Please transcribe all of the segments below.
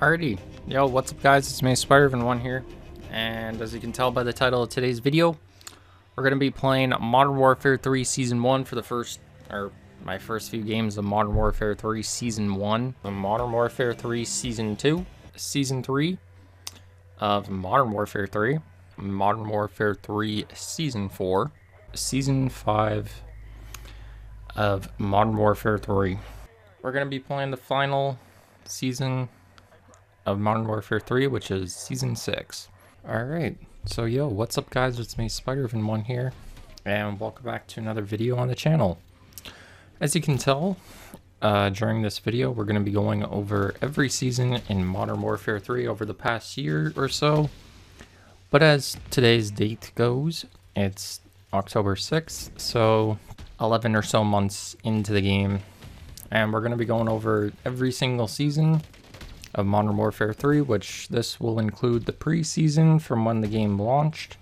Alrighty, yo, what's up guys, it's me, Spider-Man1 here, and as you can tell by the title of today's video, we're going to be playing Modern Warfare 3 Season 1 for my first few games of Modern Warfare 3 Season 1, Modern Warfare 3 Season 2, Season 3 of Modern Warfare 3, Modern Warfare 3 Season 4, Season 5 of Modern Warfare 3. We're going to be playing the final season of Modern Warfare 3, which is Season 6. Alright, so yo, what's up guys, it's me, Spider-Man1 here, and welcome back to another video on the channel. As you can tell, during this video, we're going to be going over every season in Modern Warfare 3 over the past year or so. But as today's date goes, it's October 6th, so 11 or so months into the game, and we're going to be going over every single season of Modern Warfare 3, which this will include the pre-season from when the game launched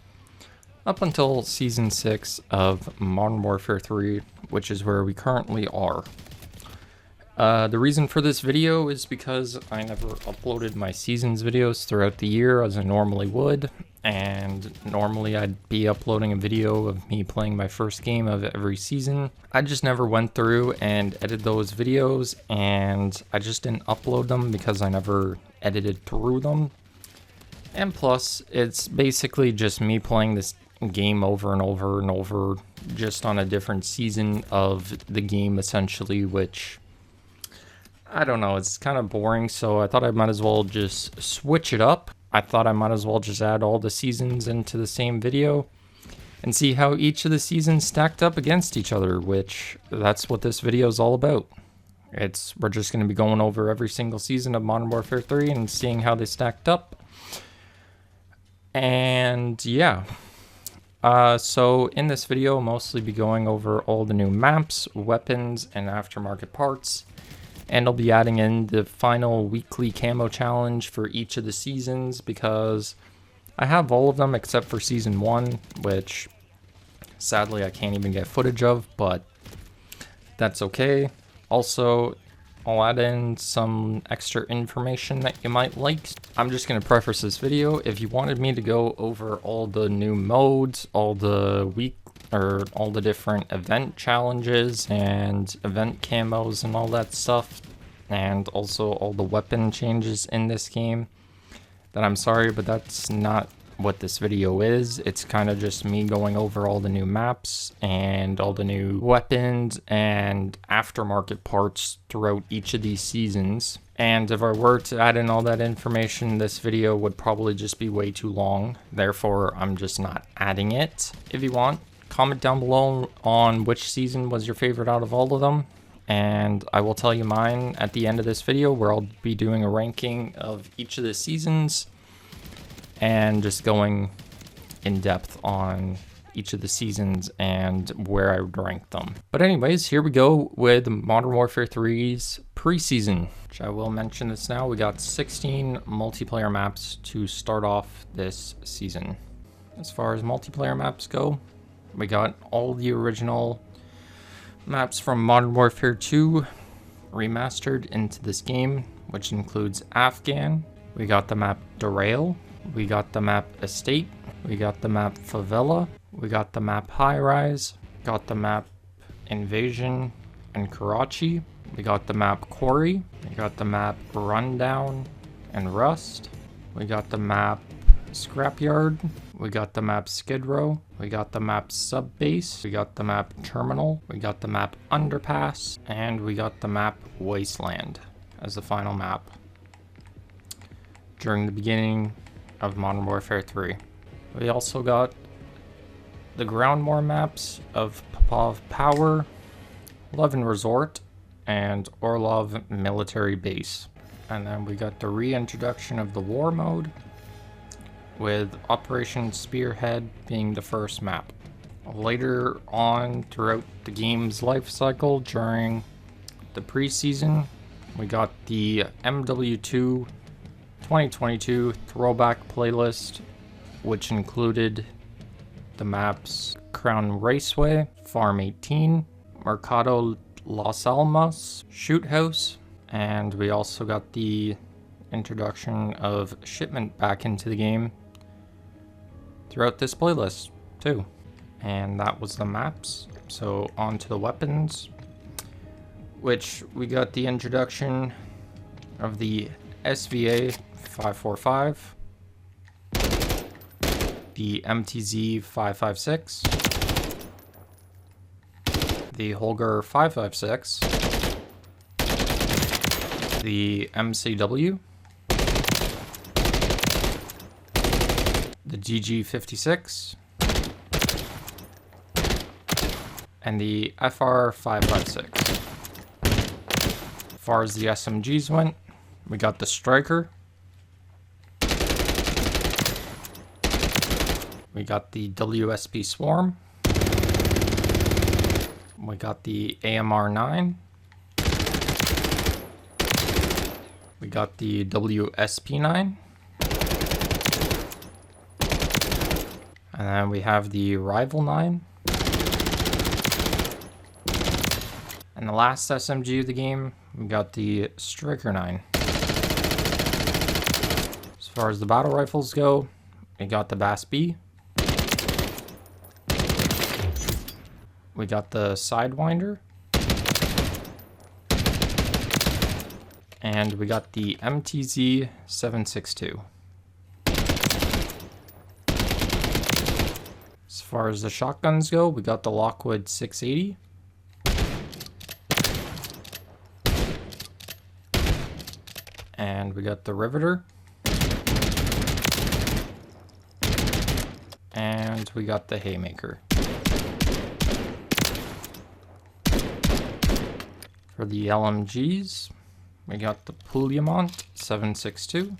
up until Season 6 of Modern Warfare 3, which is where we currently are. The reason for this video is because I never uploaded my seasons videos throughout the year as I normally would, and normally I'd be uploading a video of me playing my first game of every season. I just never went through and edited those videos, and I just didn't upload them because I never edited through them. And plus, it's basically just me playing this game over and over and over, just on a different season of the game essentially, which I don't know, it's kind of boring, so I thought I might as well just switch it up. I thought I might as well just add all the seasons into the same video and see how each of the seasons stacked up against each other, which that's what this video is all about. We're just going to be going over every single season of Modern Warfare 3 and seeing how they stacked up. And yeah. So in this video, I'll mostly be going over all the new maps, weapons, and aftermarket parts. And I'll be adding in the final weekly camo challenge for each of the seasons because I have all of them except for Season 1, which sadly I can't even get footage of, but that's okay. Also, I'll add in some extra information that you might like. I'm just going to preface this video. If you wanted me to go over all the new modes, all the different event challenges and event camos and all that stuff, and also all the weapon changes in this game, then I'm sorry, but that's not what this video is. It's kind of just me going over all the new maps and all the new weapons and aftermarket parts throughout each of these seasons. And if I were to add in all that information, this video would probably just be way too long. Therefore, I'm just not adding it. If you want, comment down below on which season was your favorite out of all of them, and I will tell you mine at the end of this video, where I'll be doing a ranking of each of the seasons and just going in depth on each of the seasons and where I would rank them. But anyways, here we go with Modern Warfare 3's preseason, which I will mention this now. We got 16 multiplayer maps to start off this season. As far as multiplayer maps go, we got all the original maps from Modern Warfare 2 remastered into this game, which includes Afghan. We got the map Derail. We got the map Estate. We got the map Favela. We got the map High Rise. Got the map Invasion and Karachi. We got the map Quarry. We got the map Rundown and Rust. We got the map Scrapyard. We got the map Skid Row. We got the map Subbase. We got the map Terminal. We got the map Underpass. And we got the map Wasteland as the final map during the beginning of Modern Warfare 3. We also got the ground war maps of Popov Power, Levin Resort, and Orlov Military Base. And then we got the reintroduction of the war mode, with Operation Spearhead being the first map. Later on throughout the game's life cycle during the preseason, we got the MW2 2022 throwback playlist, which included the maps Crown Raceway, Farm 18, Mercado Las Almas, Shoot House, and we also got the introduction of shipment back into the game throughout this playlist too. And that was the maps. So on to the weapons, which we got the introduction of the SVA 545, the MTZ 556, the Holger 556, the MCW, the GG56, and the FR 556. As far as the SMGs went, we got the Striker, we got the WSP Swarm, we got the AMR 9, we got the WSP 9, and then we have the Rival 9. And the last SMG of the game, we got the Striker 9. As far as the battle rifles go, we got the Bass B. We got the Sidewinder. And we got the MTZ 762. As far as the shotguns go, we got the Lockwood 680. And we got the Riveter. And we got the Haymaker. For the LMGs, we got the Pouillemont 762.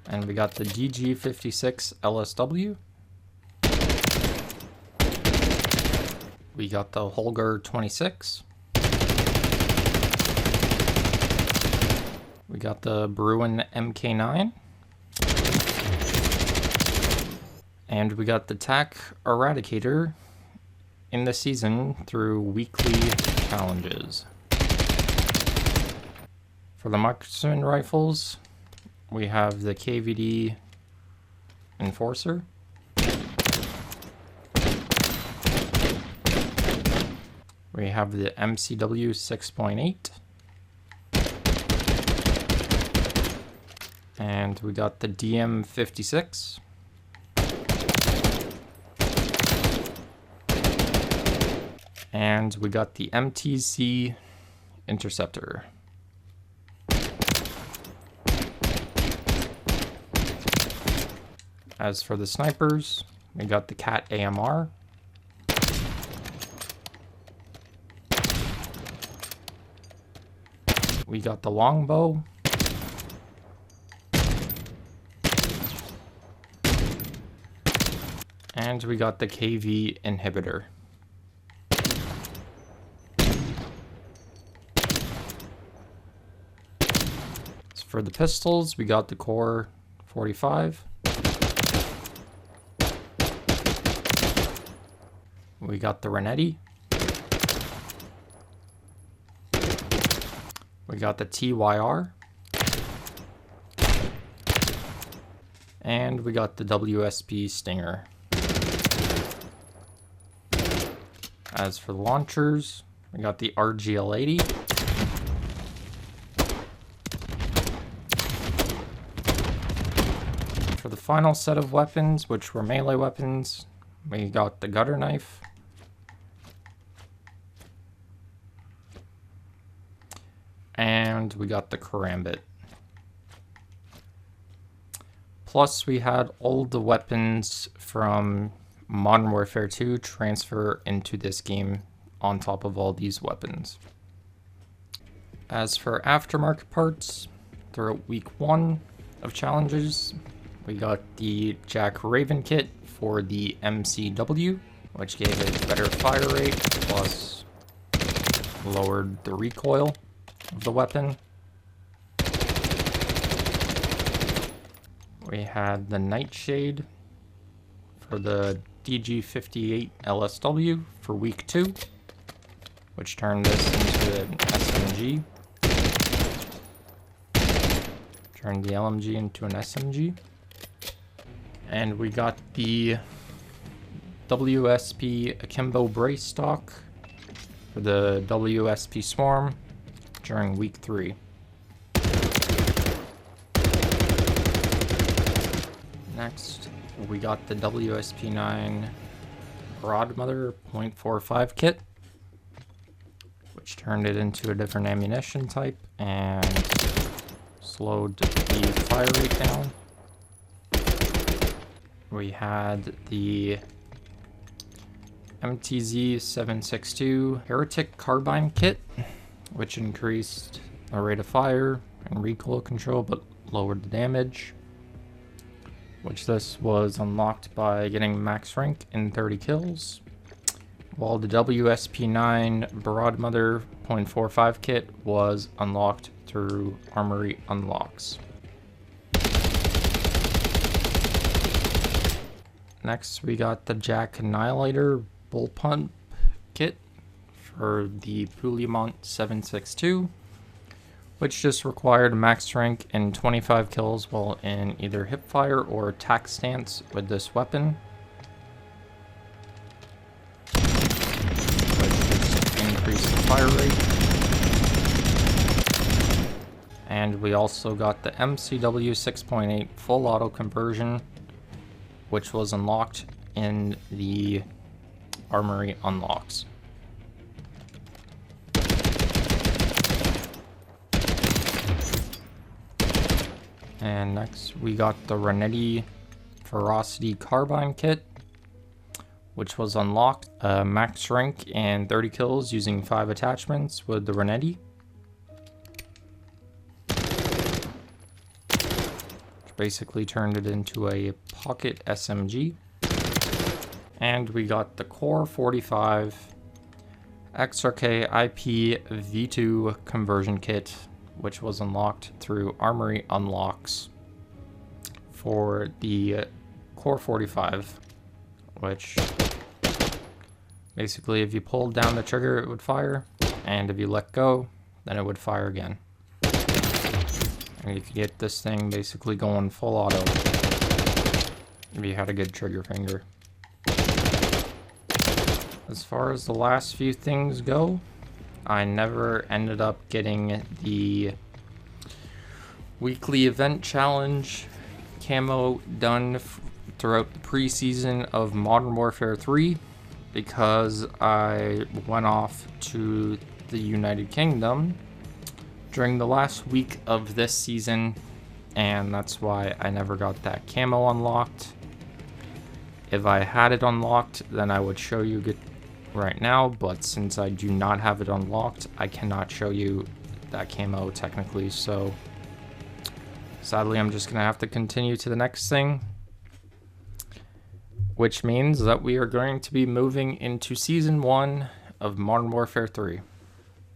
And we got the GG56 LSW. We got the Holger 26. We got the Bruin MK9. And we got the TAC Eradicator in the season through weekly challenges. For the marksman rifles, we have the KVD Enforcer. We have the MCW 6.8. And we got the DM56. And we got the MTZ Interceptor. As for the snipers, we got the Cat AMR. We got the longbow. And we got the KV inhibitor. For the pistols, we got the Core 45. We got the Renetti. We got the TYR. And we got the WSP Stinger. As for the launchers, we got the RGL-80. For the final set of weapons, which were melee weapons, we got the Gutter Knife. And we got the Karambit. Plus, we had all the weapons from Modern Warfare 2 transfer into this game on top of all these weapons. As for aftermarket parts, throughout week 1 of challenges, we got the Jack Raven kit for the MCW, which gave it better fire rate, plus lowered the recoil of the weapon. We had the Nightshade for the DG58 LSW for week 2, which turned this into an SMG. LMG. Turned the LMG into an SMG. And we got the WSP Akimbo Brace stock for the WSP Swarm during week 3. Next, we got the WSP9 Broadmother .45 kit, which turned it into a different ammunition type and slowed the fire rate down. We had the MTZ-762 Heretic Carbine kit, which increased the rate of fire and recoil control but lowered the damage, which this was unlocked by getting max rank in 30 kills, while the WSP9 Broadmother .45 kit was unlocked through armory unlocks. Next, we got the Jack Annihilator Bullpup kit for the Pouillemont 762, which just required max rank and 25 kills while in either hipfire or attack stance with this weapon, which just increased the fire rate. And we also got the MCW 6.8 full auto conversion, which was unlocked in the armory unlocks. And next we got the Renetti Ferocity Carbine kit, which was unlocked max rank and 30 kills using 5 attachments with the Renetti. Which basically turned it into a pocket SMG. And we got the Core 45 XRK IP V2 conversion kit, which was unlocked through armory unlocks for the Core 45, which basically if you pulled down the trigger it would fire, and if you let go then it would fire again. And you could get this thing basically going full auto if you had a good trigger finger. As far as the last few things go, I never ended up getting the weekly event challenge camo done throughout the preseason of Modern Warfare 3 because I went off to the United Kingdom during the last week of this season, and that's why I never got that camo unlocked. If I had it unlocked, then I would show you right now, but since I do not have it unlocked, I cannot show you that camo technically, so sadly I'm just gonna have to continue to the next thing, which means that we are going to be moving into season 1 of Modern Warfare 3.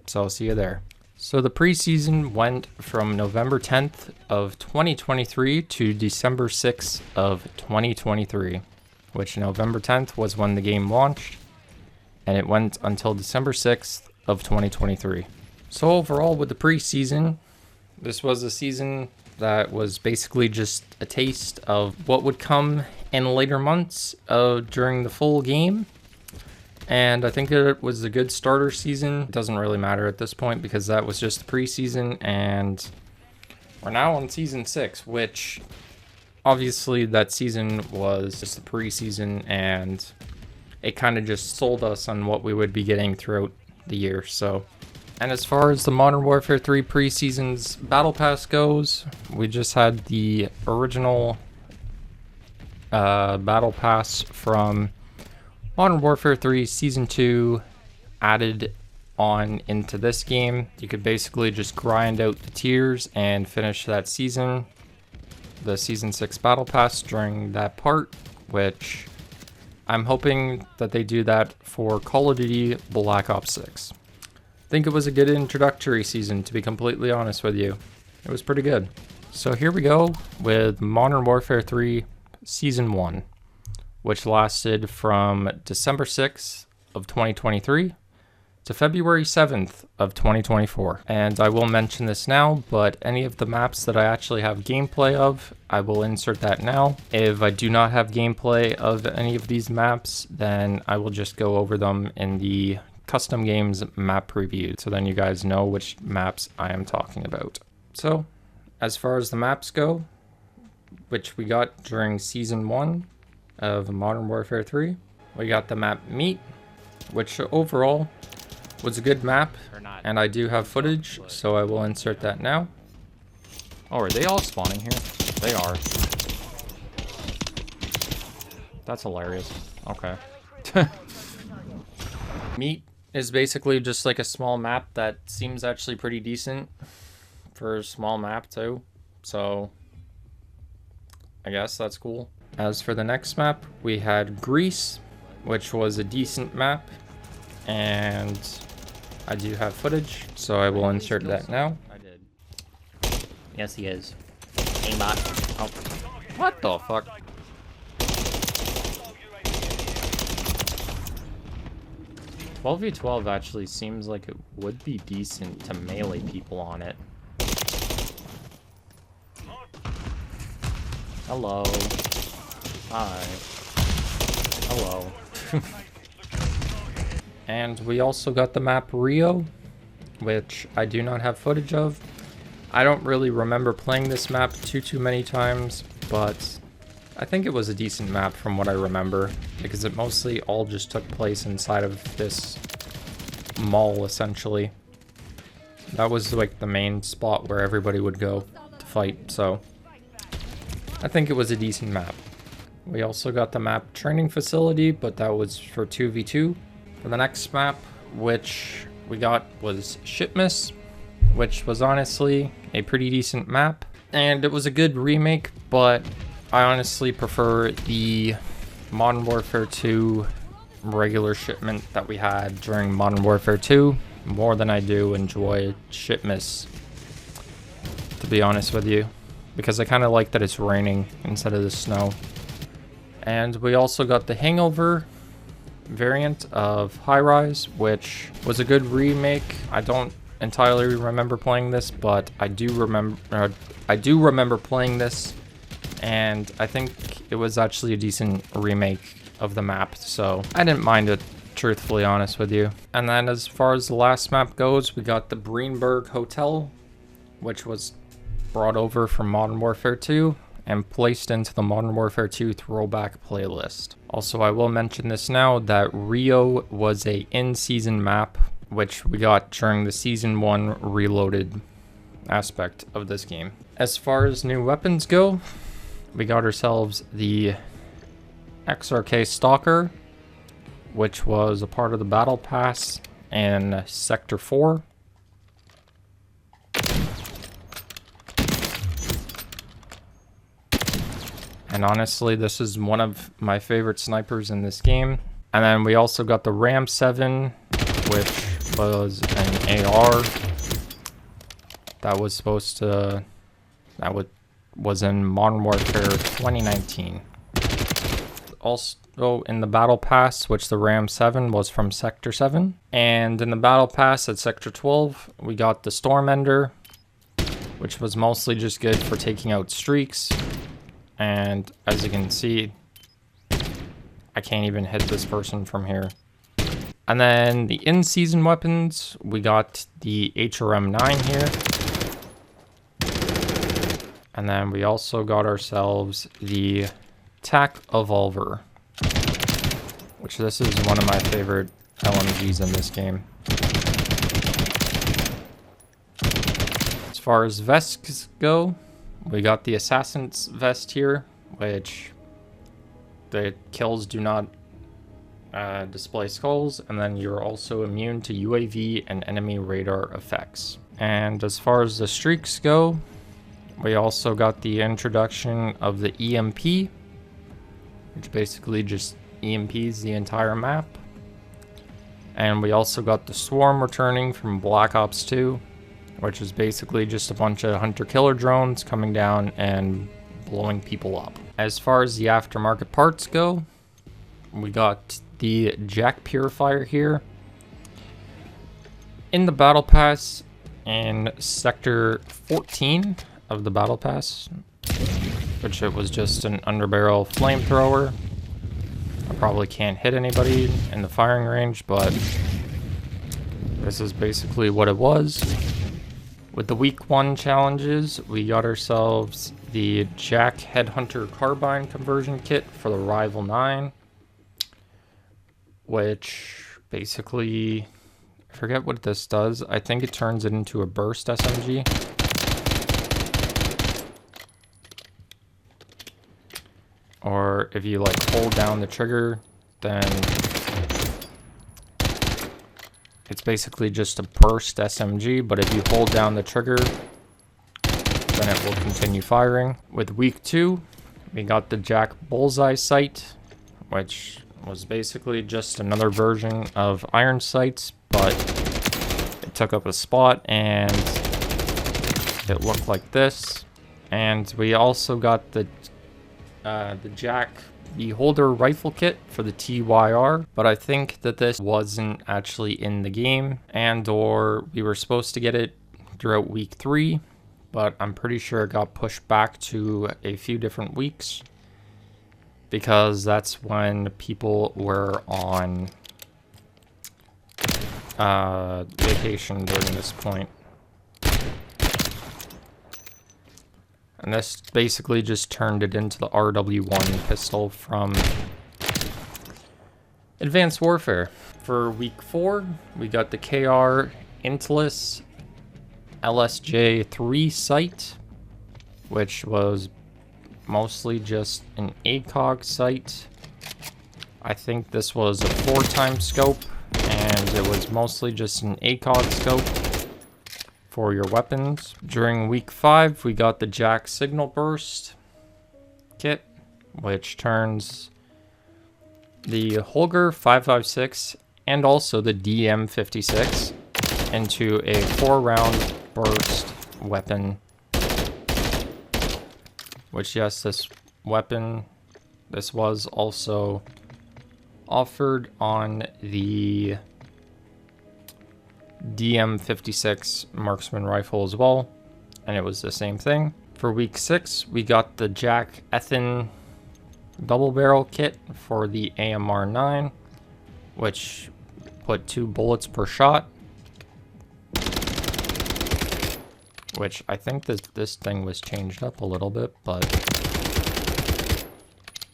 So I'll see you there. So the preseason went from November 10th of 2023 to December 6th of 2023, which November 10th was when the game launched, and it went until December 6th of 2023. So overall with the preseason, this was a season that was basically just a taste of what would come in later months during the full game. And I think it was a good starter season. It doesn't really matter at this point because that was just the preseason, and we're now on season 6, which obviously that season was just the preseason, and it kind of just sold us on what we would be getting throughout the year. So, and as far as the Modern Warfare 3 preseason's battle pass goes, we just had the original battle pass from Modern Warfare 3 Season 2 added on into this game. You could basically just grind out the tiers and finish that season, the Season 6 battle pass during that part, which I'm hoping that they do that for Call of Duty Black Ops 6. I think it was a good introductory season, to be completely honest with you. It was pretty good. So here we go with Modern Warfare 3 Season 1, which lasted from December 6th of 2023 to February 7th of 2024. And I will mention this now, but any of the maps that I actually have gameplay of, I will insert that now. If I do not have gameplay of any of these maps, then I will just go over them in the custom games map preview, so then you guys know which maps I am talking about. So, as far as the maps go, which we got during Season 1 of Modern Warfare 3, we got the map Meat, which overall was a good map, and I do have footage, so I will insert that now. Oh, are they all spawning here? They are. That's hilarious. Okay. Meat is basically just like a small map that seems actually pretty decent for a small map too, so I guess that's cool. As for the next map, we had Greece, which was a decent map, and I do have footage, so I will insert that now. I did. Yes, he is. Aimbot. Oh. What the fuck? "12v12 actually seems like it would be decent to melee people on it. Hello. Hi. Hello. And we also got the map Rio, which I do not have footage of. I don't really remember playing this map too many times, but I think it was a decent map from what I remember, because it mostly all just took place inside of this mall, essentially. That was like the main spot where everybody would go to fight, so I think it was a decent map. We also got the map Training Facility, but that was for 2v2. For the next map, which we got, was Shipmas, which was honestly a pretty decent map. And it was a good remake, but I honestly prefer the Modern Warfare 2 regular shipment that we had during Modern Warfare 2 more than I do enjoy Shipmas, to be honest with you, because I kind of like that it's raining instead of the snow. And we also got the Hangover variant of High Rise, which was a good remake. I don't entirely remember playing this, but I do remember playing this, and I think it was actually a decent remake of the map, so I didn't mind it, truthfully honest with you. And then as far as the last map goes, we got the Breenberg Hotel, which was brought over from Modern Warfare 2 and placed into the Modern Warfare 2 throwback playlist. Also, I will mention this now, that Rio was a in-season map, which we got during the Season 1 Reloaded aspect of this game. As far as new weapons go, we got ourselves the XRK Stalker, which was a part of the Battle Pass in Sector 4. And honestly, this is one of my favorite snipers in this game. And then we also got the Ram 7, which was an AR that was supposed to, was in Modern Warfare 2019. Also in the Battle Pass, which the Ram 7 was from Sector 7. And in the Battle Pass at Sector 12, we got the Storm Ender, which was mostly just good for taking out streaks. And as you can see, I can't even hit this person from here. And then the in-season weapons, we got the HRM9 here. And then we also got ourselves the TAC Evolver, which this is one of my favorite LMGs in this game. As far as vests go, we got the Assassin's Vest here, which the kills do not display skulls, and then you're also immune to UAV and enemy radar effects. And as far as the streaks go, we also got the introduction of the EMP, which basically just EMPs the entire map. And we also got the Swarm returning from Black Ops 2, which is basically just a bunch of hunter-killer drones coming down and blowing people up. As far as the aftermarket parts go, we got the Jack Purifier here, In the Battle Pass, in Sector 14 of the Battle Pass, which it was just an underbarrel flamethrower. I probably can't hit anybody in the firing range, but this is basically what it was. With the week 1 challenges, we got ourselves the Jack Headhunter Carbine conversion kit for the Rival 9, which basically, I forget what this does. I think it turns it into a burst SMG. Or if you like hold down the trigger, then it's basically just a burst SMG, but if you hold down the trigger, then it will continue firing. With week 2, we got the Jack Bullseye sight, which was basically just another version of iron sights, but it took up a spot and it looked like this. And we also got the Jack Beholder rifle kit for the TYR, but I think that this wasn't actually in the game, and or we were supposed to get it throughout week 3, but I'm pretty sure it got pushed back to a few different weeks because that's when people were on vacation during this point. And this basically just turned it into the RW1 pistol from Advanced Warfare. For week 4, we got the KR Intellis LSJ3 sight, which was mostly just an ACOG sight. I think this was a 4x scope, and it was mostly just an ACOG scope for your weapons. During week 5, we got the Jack Signal Burst kit, which turns the Holger 5.56 and also the DM56 into a 4-round burst weapon. Which, yes, this weapon, this was also offered on the DM56 marksman rifle as well, and it was the same thing. For week 6, we got the Jack Ethan double barrel kit for the AMR 9, which put 2 bullets per shot, which I think this thing was changed up a little bit, but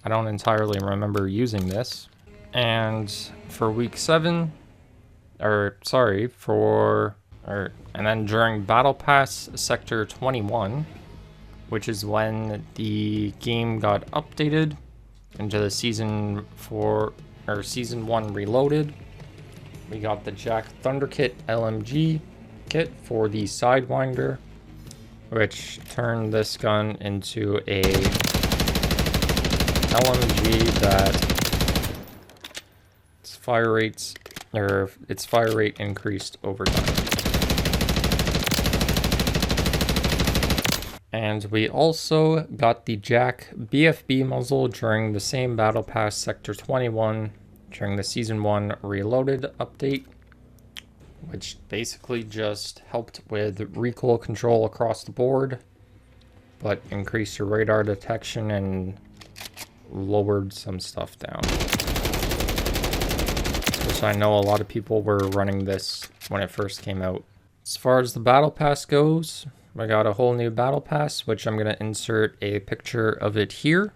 I don't entirely remember using this. And for week 7, and then during Battle Pass Sector 21, which is when the game got updated into the Season 1 Reloaded, we got the Jack Thunder Kit LMG kit for the Sidewinder, which turned this gun into a LMG that its fire rate increased over time. And we also got the Jack BFB muzzle during the same Battle Pass Sector 21 during the Season 1 Reloaded update, which basically just helped with recoil control across the board, but increased your radar detection and lowered some stuff down. Which I know a lot of people were running this when it first came out. As far as the Battle Pass goes, I got a whole new Battle Pass, which I'm going to insert a picture of it here.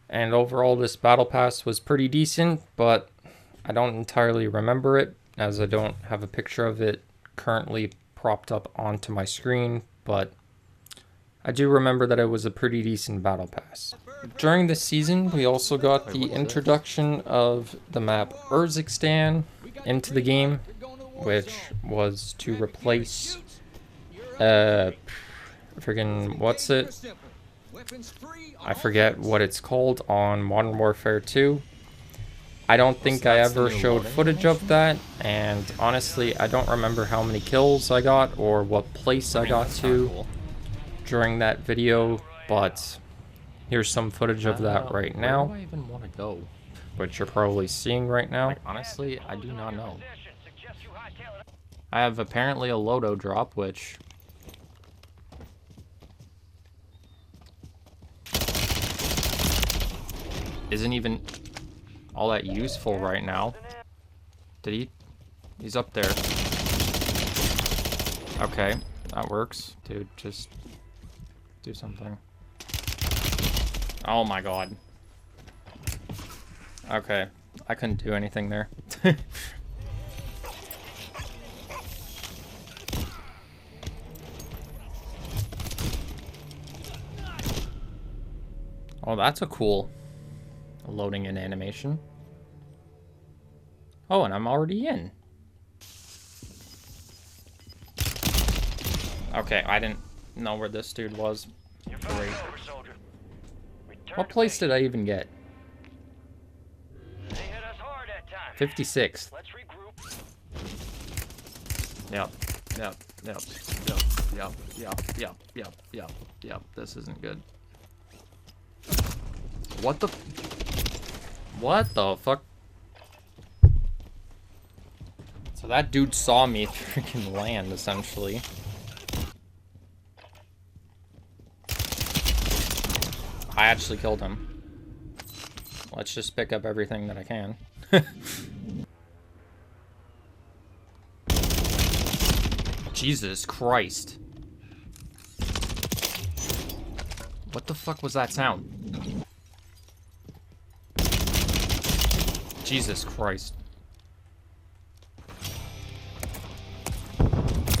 And overall, this Battle Pass was pretty decent, but I don't entirely remember it, as I don't have a picture of it currently propped up onto my screen, but I do remember that it was a pretty decent Battle Pass. During this season, we also got the introduction of the map Urzikstan into the game, which was to replace friggin' what's it? I forget what it's called on Modern Warfare 2. I don't think I ever showed footage of that, and honestly, I don't remember how many kills I got or what place I got to during that video, but here's some footage of that right now. Where do I even want to go? Which you're probably seeing right now. Like, honestly, I do not know. I have apparently a Lodo drop, which... isn't even all that useful right now. Did he? He's up there. Okay, that works. Dude, just do something. Oh my god. Okay, I couldn't do anything there. Oh, that's a cool loading in animation. Oh, and I'm already in. Okay, I didn't know where this dude was. Great. What place did I even get? 56th. Yep. This isn't good. What the fuck? So that dude saw me freaking land, essentially. I actually killed him. Let's just pick up everything that I can. Jesus Christ. What the fuck was that sound? Jesus Christ.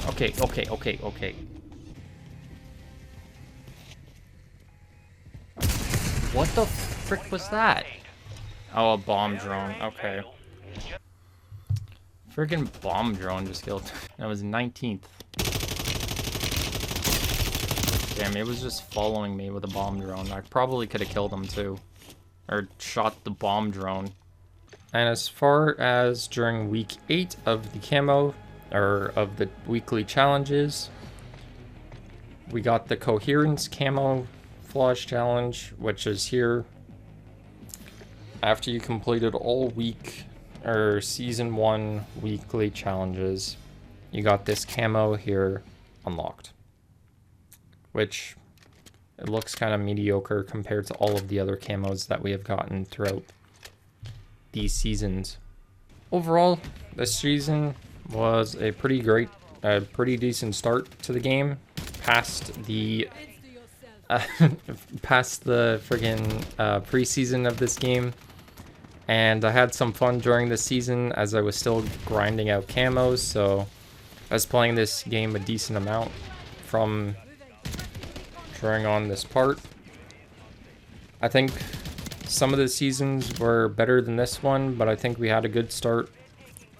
Okay. What the frick was that? Oh, a bomb drone. Okay. Freaking bomb drone just killed. That was 19th. Damn, it was just following me with a bomb drone. I probably could have killed him too. Or shot the bomb drone. And as far as during week 8 of the camo, or of the weekly challenges, we got the coherence camouflage challenge, which is here. After you completed all week, or season 1 weekly challenges, you got this camo here unlocked. Which, it looks kind of mediocre compared to all of the other camos that we have gotten throughout these seasons. Overall, this season was a pretty decent start to the game. Past the friggin' preseason of this game. And I had some fun during the season as I was still grinding out camos, so I was playing this game a decent amount from during on this part. I think some of the seasons were better than this one, but I think we had a good start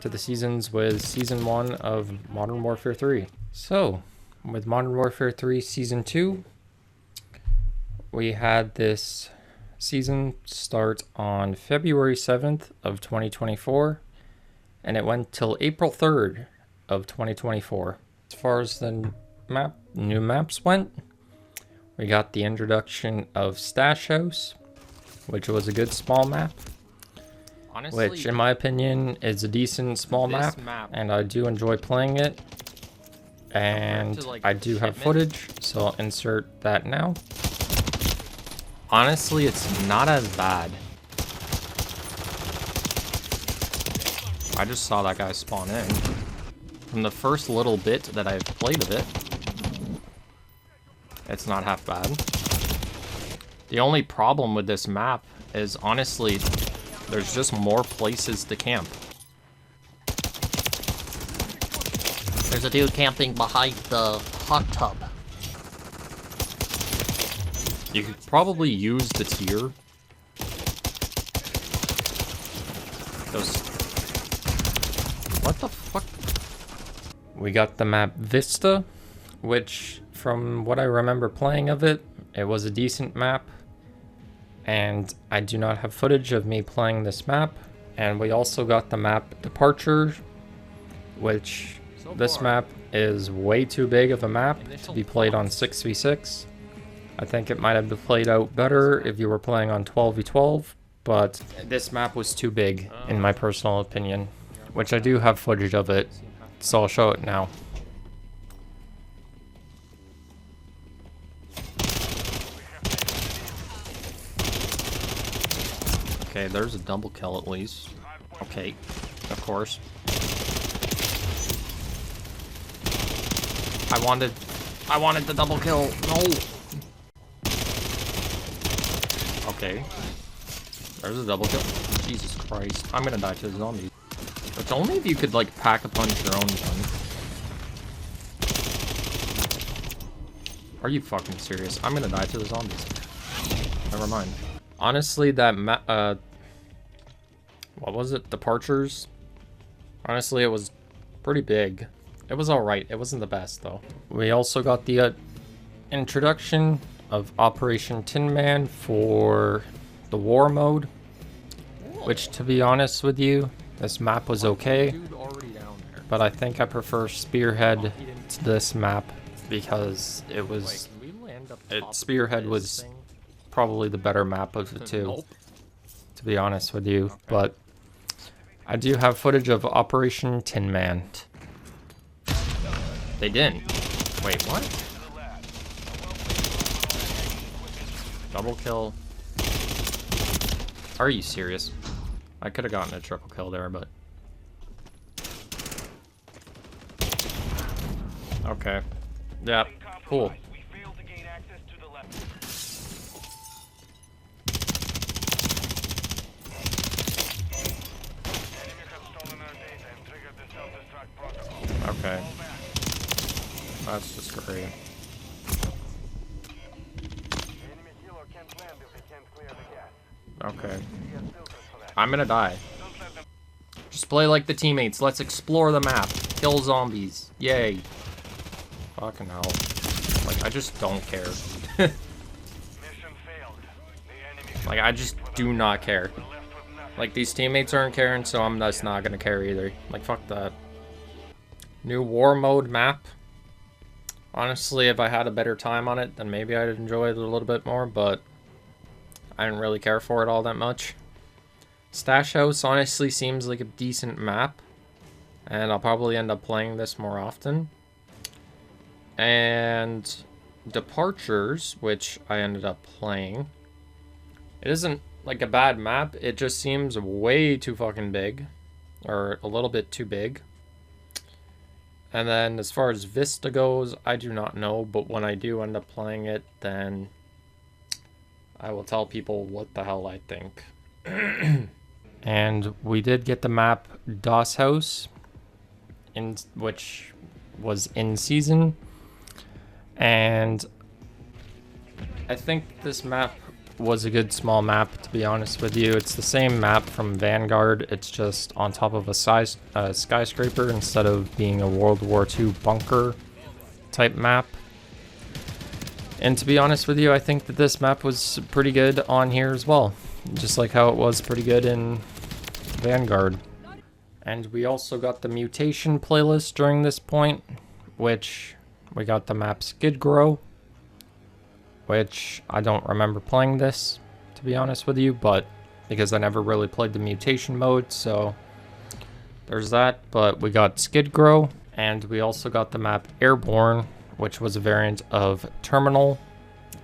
to the seasons with Season 1 of Modern Warfare 3. So, with Modern Warfare 3 Season 2, we had this season start on February 7th of 2024, and it went till April 3rd of 2024. As far as the new maps went, we got the introduction of Stash House, which was a good small map. Honestly, which in my opinion is a decent small map, and I do enjoy playing it. And I do have footage, so I'll insert that now. Honestly, it's not as bad. I just saw that guy spawn in. From the first little bit that I've played of it, it's not half bad. The only problem with this map is, honestly, there's just more places to camp. There's a dude camping behind the hot tub. You could probably use the tier. What the fuck? We got the map Vista, which, from what I remember playing of it, it was a decent map. And I do not have footage of me playing this map. And we also got the map Departure, which this map is way too big of a map to be played on 6v6. I think it might have been played out better if you were playing on 12v12, but this map was too big, in my personal opinion, which I do have footage of it So I'll show it now. Okay, there's a double kill at least. Okay, of course. I wanted the double kill. No. Okay. There's a double kill. Jesus Christ. I'm gonna die to the zombies. It's only if you could, like, pack a punch your own gun. Are you fucking serious? I'm gonna die to the zombies. Never mind. Honestly, that what was it? Departures? Honestly, it was pretty big. It was alright. It wasn't the best, though. We also got the introduction of Operation Tin Man for the war mode. Which, to be honest with you, this map was okay. But I think I prefer Spearhead to this map because it was... Spearhead was probably the better map of the two, to be honest with you. But I do have footage of Operation Tin Man. They didn't. Wait, what? Double kill. Are you serious? I could have gotten a triple kill there, but... Okay. Yeah, cool. Okay. That's just great. Okay. I'm gonna die. Just play like the teammates. Let's explore the map. Kill zombies. Yay. Fucking hell. Like, I just don't care. Like, I just do not care. Like, these teammates aren't caring, so I'm just not gonna care either. Like, fuck that. New war mode map. Honestly, if I had a better time on it, then maybe I'd enjoy it a little bit more, but I didn't really care for it all that much. Stash House honestly seems like a decent map, and I'll probably end up playing this more often. And Departures, which I ended up playing, it isn't like a bad map, it just seems way too fucking big, or a little bit too big. And then as far as Vista goes, I do not know, but when I do end up playing it, then I will tell people what the hell I think. And we did get the map DOS House, which was in season. And I think this map was a good small map, to be honest with you. It's the same map from Vanguard. It's just on top of a skyscraper instead of being a World War II bunker type map. And to be honest with you, I think that this map was pretty good on here as well. Just like how it was pretty good in Vanguard. And we also got the mutation playlist during this point, which we got the map Skid Grow, which I don't remember playing this, to be honest with you, but because I never really played the mutation mode, so there's that. But we got Skid Grow, and we also got the map Airborne, which was a variant of Terminal.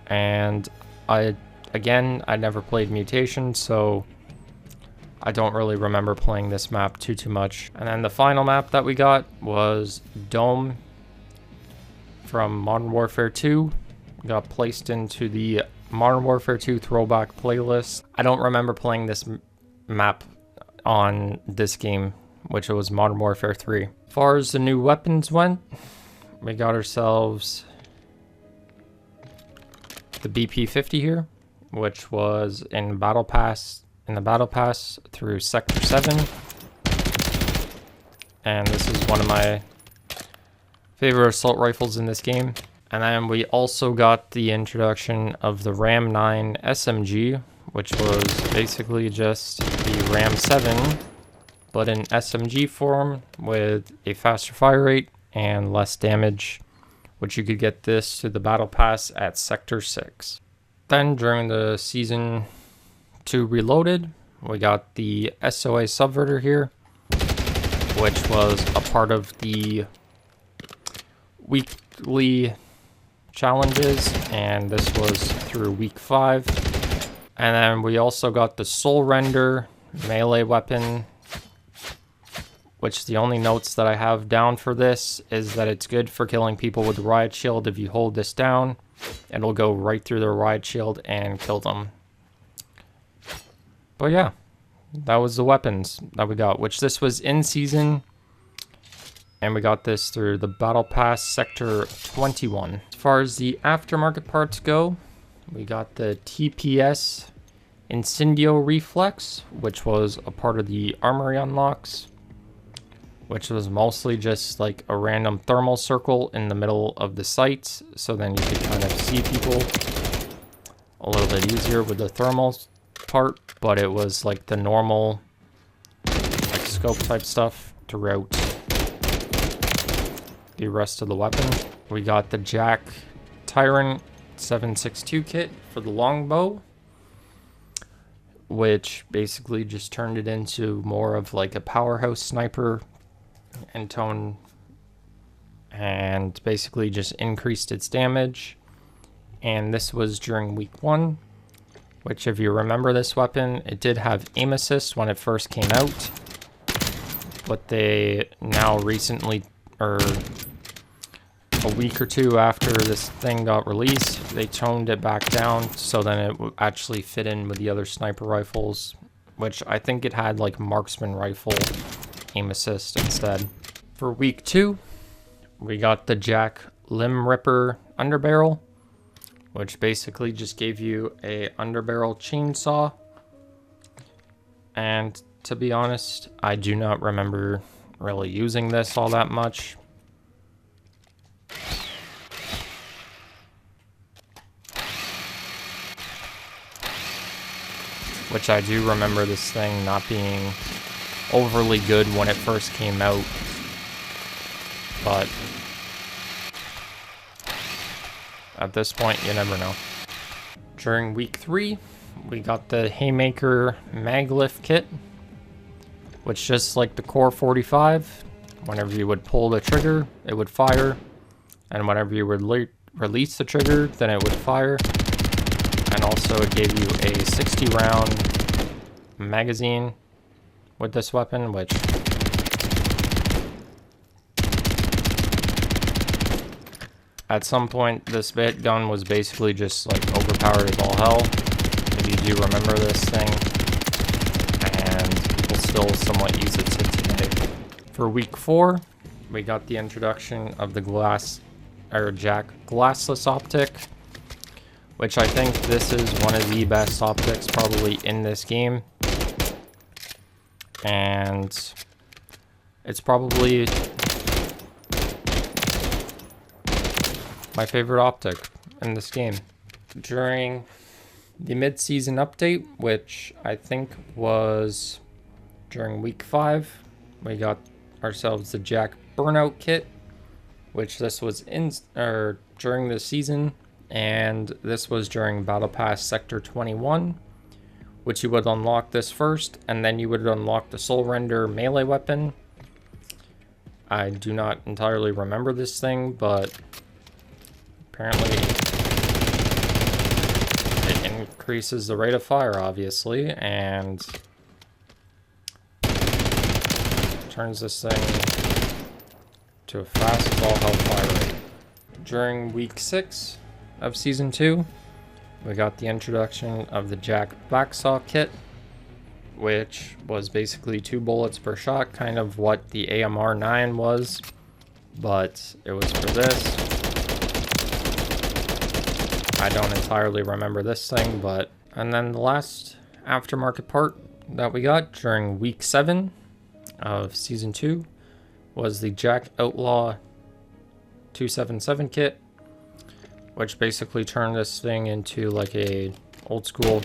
And I never played mutation, so I don't really remember playing this map too much. And then the final map that we got was Dome from Modern Warfare 2. Got placed into the Modern Warfare 2 throwback playlist. I don't remember playing this map on this game, which was Modern Warfare 3. As far as the new weapons went, we got ourselves the BP-50 here, which was in the Battle Pass through Sector 7. And this is one of my favorite assault rifles in this game. And then we also got the introduction of the Ram 9 SMG, which was basically just the Ram 7, but in SMG form with a faster fire rate and less damage, which you could get this to the Battle Pass at Sector 6. Then during the Season 2 Reloaded, we got the SOA Subverter here, which was a part of the weekly challenges, and this was through week 5. And then we also got the Soul Render melee weapon, which the only notes that I have down for this is that it's good for killing people with the riot shield. If you hold this down, it'll go right through their riot shield and kill them. But yeah, that was the weapons that we got, which this was in season, and we got this through the Battle Pass Sector 21. As far as the aftermarket parts go, we got the TPS Incendio Reflex, which was a part of the Armory unlocks, which was mostly just like a random thermal circle in the middle of the sights, so then you could kind of see people a little bit easier with the thermal part, but it was like the normal like scope type stuff throughout the rest of the weapon. We got the Jack Tyrant 7.62 kit for the longbow, which basically just turned it into more of like a powerhouse sniper and tone, and basically just increased its damage. And this was during week 1, which if you remember this weapon, it did have aim assist when it first came out, but they now recently, or a week or 2 after this thing got released, they toned it back down so then it would actually fit in with the other sniper rifles, which I think it had like marksman rifle aim assist instead. For week 2, we got the Jack Limb Ripper underbarrel, which basically just gave you a underbarrel chainsaw. And to be honest, I do not remember really using this all that much. Which I do remember this thing not being overly good when it first came out, but at this point you never know. During week 3, we got the Haymaker Maglift kit, which just like the Core 45, whenever you would pull the trigger it would fire, and whenever you would release the trigger then it would fire. And also it gave you a 60 round magazine with this weapon, which at some point this bit gun was basically just like overpowered as all hell, if you do remember this thing, and people still somewhat use it to today. For week 4, we got the introduction of the Jack Glassless optic, which I think this is one of the best optics probably in this game. And it's probably my favorite optic in this game. During the mid-season update, which I think was during week 5, we got ourselves the Jack Burnout kit, which this was during the season, and this was during Battle Pass Sector 21, which you would unlock this first, and then you would unlock the Soul Render melee weapon. I do not entirely remember this thing, but apparently it increases the rate of fire, obviously, and turns this thing to a fast as all hell fire rate. During week 6 of season 2, we got the introduction of the Jack Backsaw kit, which was basically 2 bullets per shot, kind of what the AMR9 was, but it was for this. I don't entirely remember this thing, but... And then the last aftermarket part that we got during week 7 of season 2 was the Jack Outlaw 277 kit, which basically turned this thing into like a old school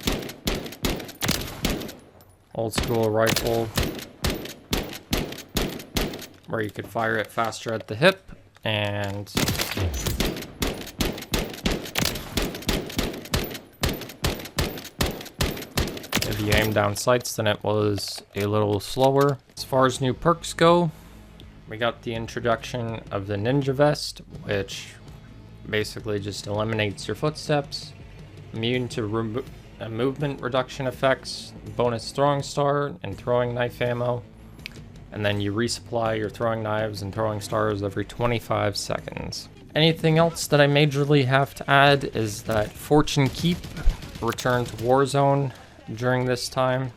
rifle where you could fire it faster at the hip, and if you aim down sights then it was a little slower. As far as new perks go, we got the introduction of the ninja vest, which basically just eliminates your footsteps, immune to movement reduction effects, bonus throwing star and throwing knife ammo, and then you resupply your throwing knives and throwing stars every 25 seconds. Anything else that I majorly have to add is that Fortune Keep returned to Warzone during this time.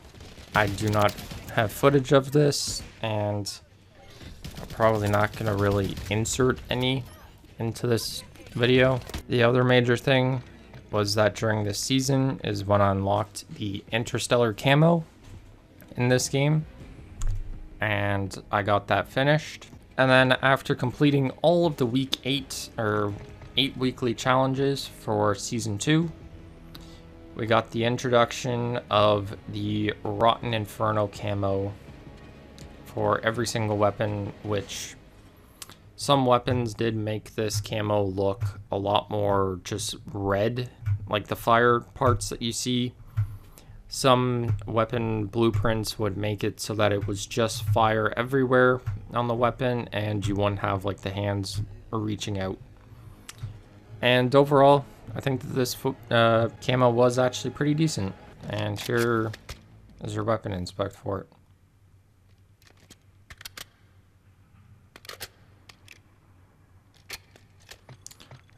I do not have footage of this, and I'm probably not going to really insert any into this video. The other major thing was that during this season is when I unlocked the Interstellar camo in this game, and I got that finished. And then after completing all of the week 8 weekly challenges for season 2, we got the introduction of the Rotten Inferno camo for every single weapon, which some weapons did make this camo look a lot more just red, like the fire parts that you see. Some weapon blueprints would make it so that it was just fire everywhere on the weapon and you wouldn't have like the hands reaching out. And overall, I think that this camo was actually pretty decent. And here is your weapon inspect for it.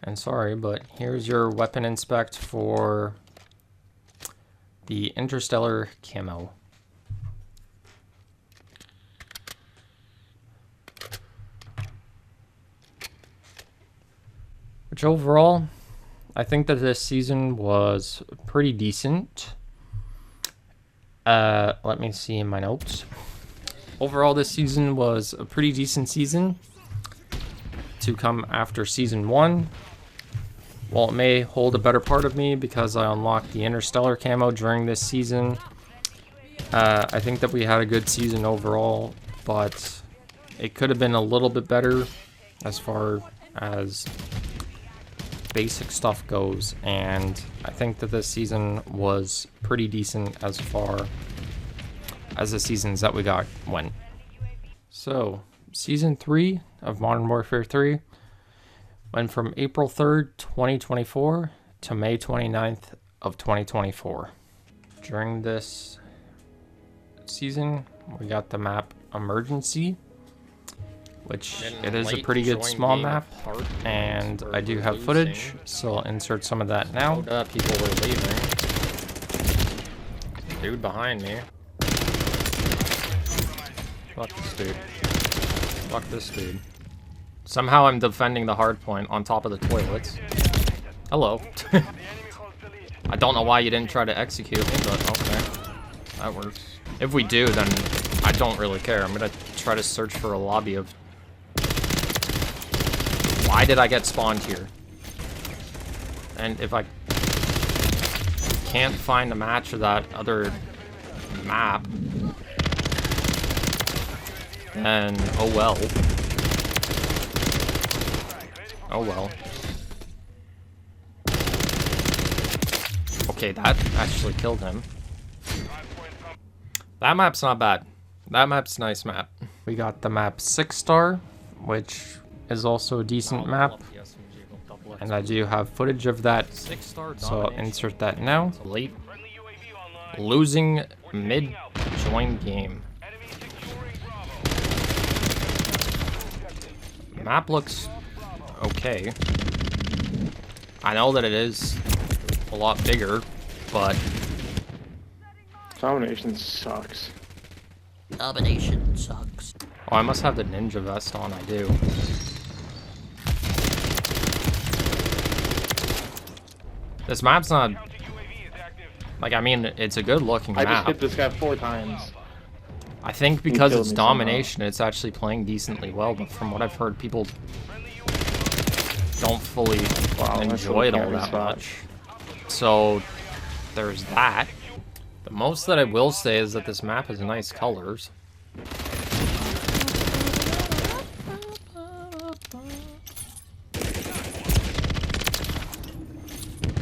And sorry, but here's your weapon inspect for the Interstellar camo. Which overall, I think that this season was pretty decent. Let me see in my notes. Overall, this season was a pretty decent season to come after season 1. While it may hold a better part of me because I unlocked the Interstellar camo during this season, I think that we had a good season overall, but it could have been a little bit better as far as basic stuff goes, and I think that this season was pretty decent as far as the seasons that we got went. So, Season 3 of Modern Warfare 3 went from April 3rd, 2024 to May 29th of 2024. During this season, we got the map Emergency, which it is a pretty good small map, and I do have footage, so I'll insert some of that now. People were leaving. Dude behind me. Fuck this dude. Fuck this dude. Somehow I'm defending the hard point on top of the toilets. Hello. I don't know why you didn't try to execute me, but okay. That works. If we do, then I don't really care. I'm gonna try to search for a lobby of... Why did I get spawned here? And if I can't find a match of that other map, then oh well. Oh well. Okay, that actually killed him. That map's not bad. That map's a nice map. We got the map 6 Star, which is also a decent map. And I do have footage of that, so I'll insert that now. Late losing mid-join game. Map looks okay. I know that it is a lot bigger, but Domination sucks. Domination sucks. oh, I must have the ninja vest on. I do. This map's not like, I mean, it's a good looking I just map. hit this guy 4 times. I think because killed it's me domination, it's actually playing decently well, but from what I've heard, people don't fully enjoy it all that much. So there's that. The most that I will say is that this map has nice colors.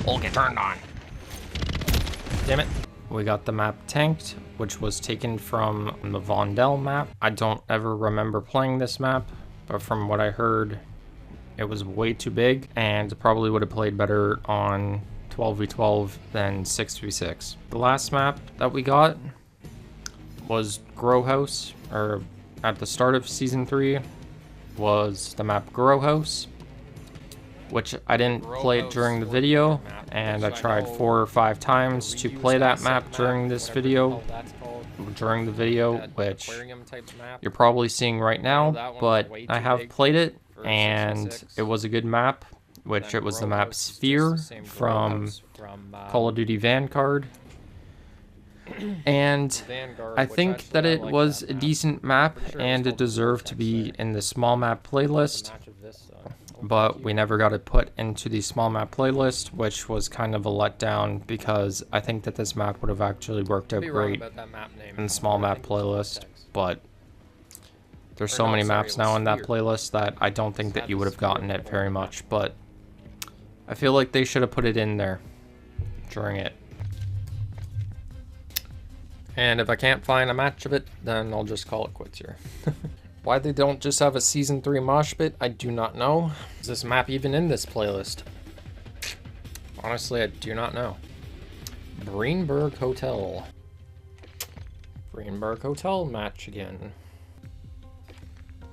Oh, get turned on. Damn it. we got the map Tanked, which was taken from the Vondel map. I don't ever remember playing this map, but from what I heard, it was way too big and probably would have played better on 12v12 than 6v6. The last map that we got was Grow House, or at the start of Season 3 was the map Grow House, which I didn't play it during the video, and I tried 4 or 5 times to play that map during this video, which you're probably seeing right now, but I have played it, and it was a good map, which it was the map Sphere from Call of Duty Vanguard. And I think that it was a decent map, and it deserved to be in the small map playlist, but we never got it put into the small map playlist, which was kind of a letdown, because I think that this map would have actually worked out great in the small map playlist, but there's so many maps now in that playlist that I don't think that you would have gotten it very much, but I feel like they should have put it in there during it. And if I can't find a match of it, then I'll just call it quits here. Why they don't just have a Season 3 mosh pit, I do not know. Is this map even in this playlist? Honestly, I do not know. Greenberg Hotel. Greenberg Hotel match again.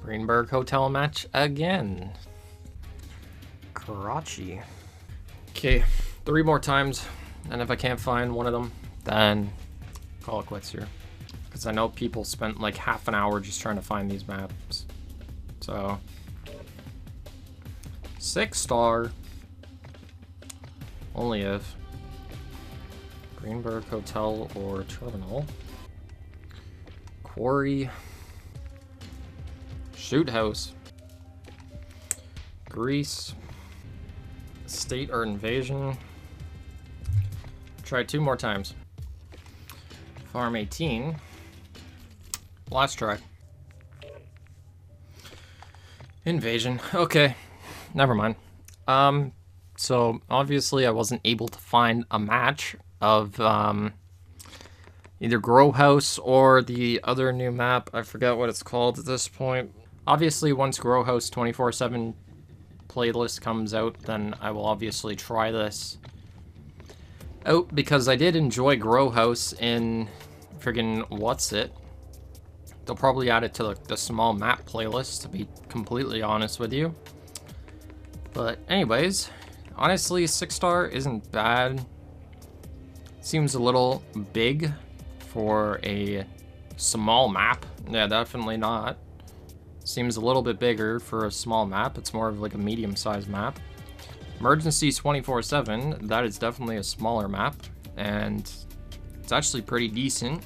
Greenberg Hotel match again. Karachi. Okay, 3 more times, and if I can't find one of them, then call it quits here, because I know people spent like half an hour just trying to find these maps. So 6-star, only if Greenberg Hotel or Terminal, Quarry, Shoot House, Greece, State or Invasion. Try 2 more times. Farm 18. Last try. Invasion. Okay. Never mind. So obviously I wasn't able to find a match of either Grow House or the other new map. I forget what it's called at this point. Obviously, once Grow House 24/7 playlist comes out, then I will obviously try this out, because I did enjoy Grow House in friggin' what's it. They'll probably add it to the small map playlist, to be completely honest with you. But anyways, honestly, 6-star isn't bad. Seems a little big for a small map. Yeah, definitely not. Seems a little bit bigger for a small map. It's more of like a medium-sized map. Emergency 24/7, that is definitely a smaller map, and it's actually pretty decent.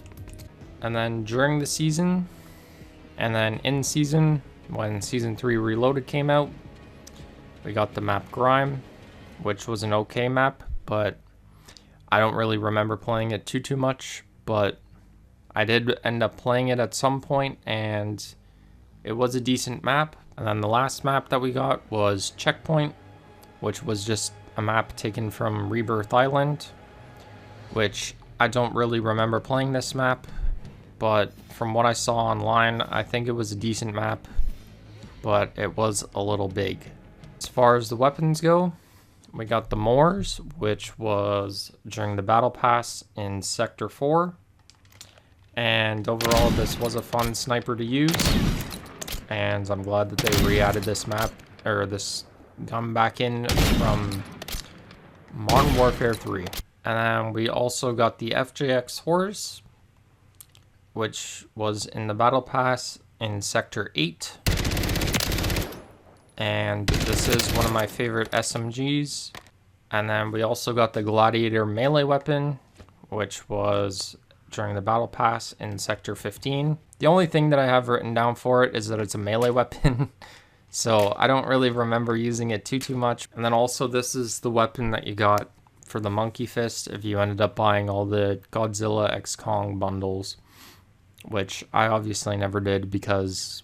And then during the season, and then in season, when Season 3 Reloaded came out, we got the map Grime, which was an okay map, but I don't really remember playing it too much, but I did end up playing it at some point, and it was a decent map. And then the last map that we got was Checkpoint, which was just a map taken from Rebirth Island, which I don't really remember playing this map, but from what I saw online, I think it was a decent map, but it was a little big. As far as the weapons go, we got the Moors, which was during the Battle Pass in Sector 4, and overall this was a fun sniper to use, and I'm glad that they re-added this map, or this gun back in from Modern Warfare 3. And then we also got the FJX Horse, which was in the Battle Pass in Sector 8. And this is one of my favorite SMGs. And then we also got the Gladiator melee weapon, which was during the Battle Pass in Sector 15. The only thing that I have written down for it is that it's a melee weapon. So I don't really remember using it too much. And then also this is the weapon that you got for the Monkey Fist if you ended up buying all the Godzilla x Kong bundles, which I obviously never did because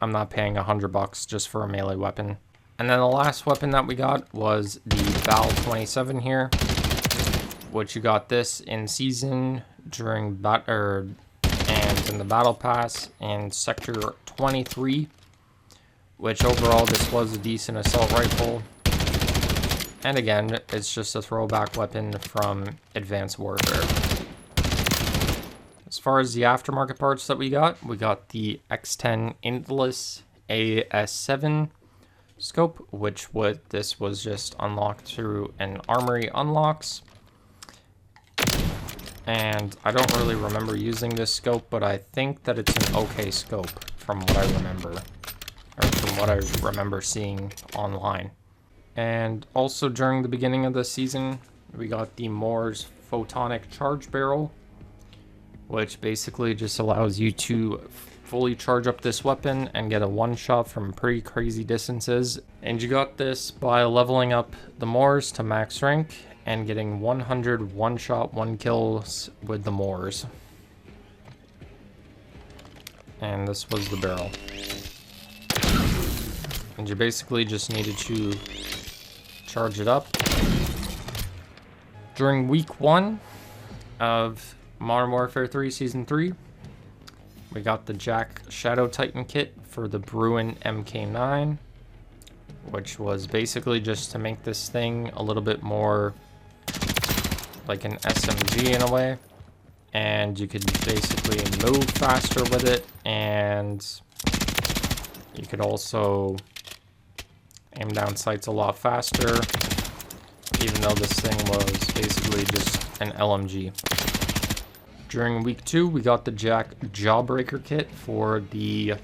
I'm not paying $100 just for a melee weapon. And then the last weapon that we got was the Val 27 here, which you got this in season during and in the battle pass in sector 23, which overall this was a decent assault rifle. And again, it's just a throwback weapon from Advanced Warfare. As far as the aftermarket parts that we got the X10 Endless AS7 scope, which this was just unlocked through an armory unlocks. And I don't really remember using this scope, but I think that it's an okay scope from what I remember, or from what I remember seeing online. And also during the beginning of the season, we got the Moore's Photonic Charge Barrel, which basically just allows you to fully charge up this weapon and get a one-shot from pretty crazy distances. And you got this by leveling up the Moors to max rank and getting 100 one-shot, one kills with the Moors. And this was the barrel. And you basically just needed to charge it up. During week 1 of Modern Warfare 3 Season 3, we got the Jack Shadow Titan kit for the Bruin MK9, which was basically just to make this thing a little bit more like an SMG in a way. And you could basically move faster with it, and you could also aim down sights a lot faster, even though this thing was basically just an LMG. During week 2, we got the Jack Jawbreaker kit for the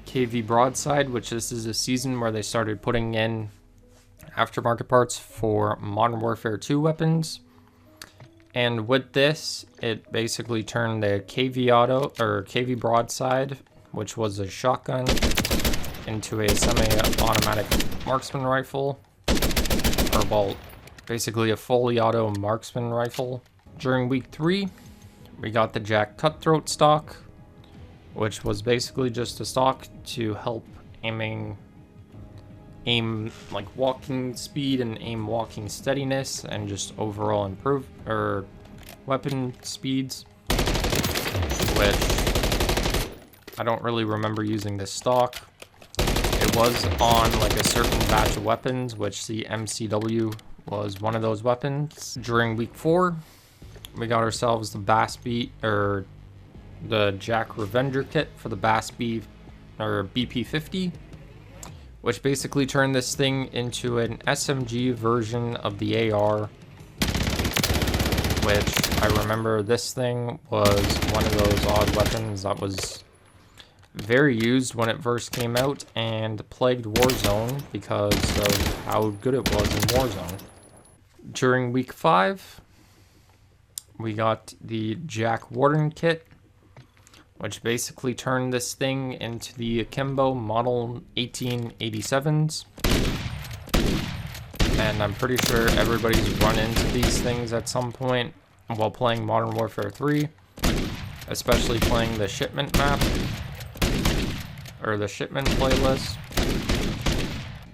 KV Broadside, which this is a season where they started putting in aftermarket parts for Modern Warfare 2 weapons. And with this, it basically turned the KV Broadside, which was a shotgun, into a semi-automatic marksman rifle, or well, basically a fully auto marksman rifle. During week 3, we got the Jack Cutthroat stock, which was basically just a stock to help aim like walking speed and aim walking steadiness and just overall improve weapon speeds, which I don't really remember using this stock. It was on like a certain batch of weapons, which the MCW was one of those weapons. During week 4, we got ourselves the the Jack Revenger kit for the BP50, which basically turned this thing into an SMG version of the AR, which I remember this thing was one of those odd weapons that was very used when it first came out and plagued Warzone because of how good it was in Warzone. During week 5, we got the Jack Warden kit, which basically turned this thing into the Akimbo Model 1887s. And I'm pretty sure everybody's run into these things at some point while playing Modern Warfare 3, especially playing the shipment map, or the shipment playlist.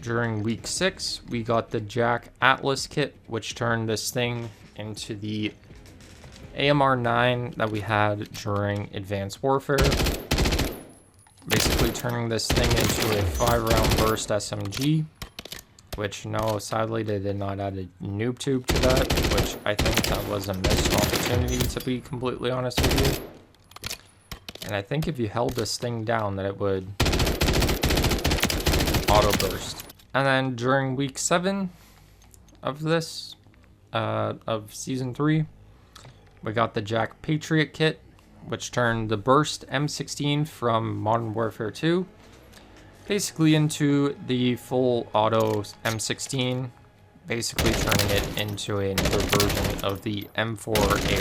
During week 6, we got the Jack Atlas kit, which turned this thing into the AMR9 that we had during Advanced Warfare, basically turning this thing into a 5-round burst SMG, which no, sadly they did not add a noob tube to that, which I think that was a missed opportunity, to be completely honest with you. And I think if you held this thing down that it would auto burst. And then during week 7 of this, of season 3, we got the Jack Patriot kit, which turned the Burst M16 from Modern Warfare 2 basically into the full auto M16, basically turning it into another version of the M4A,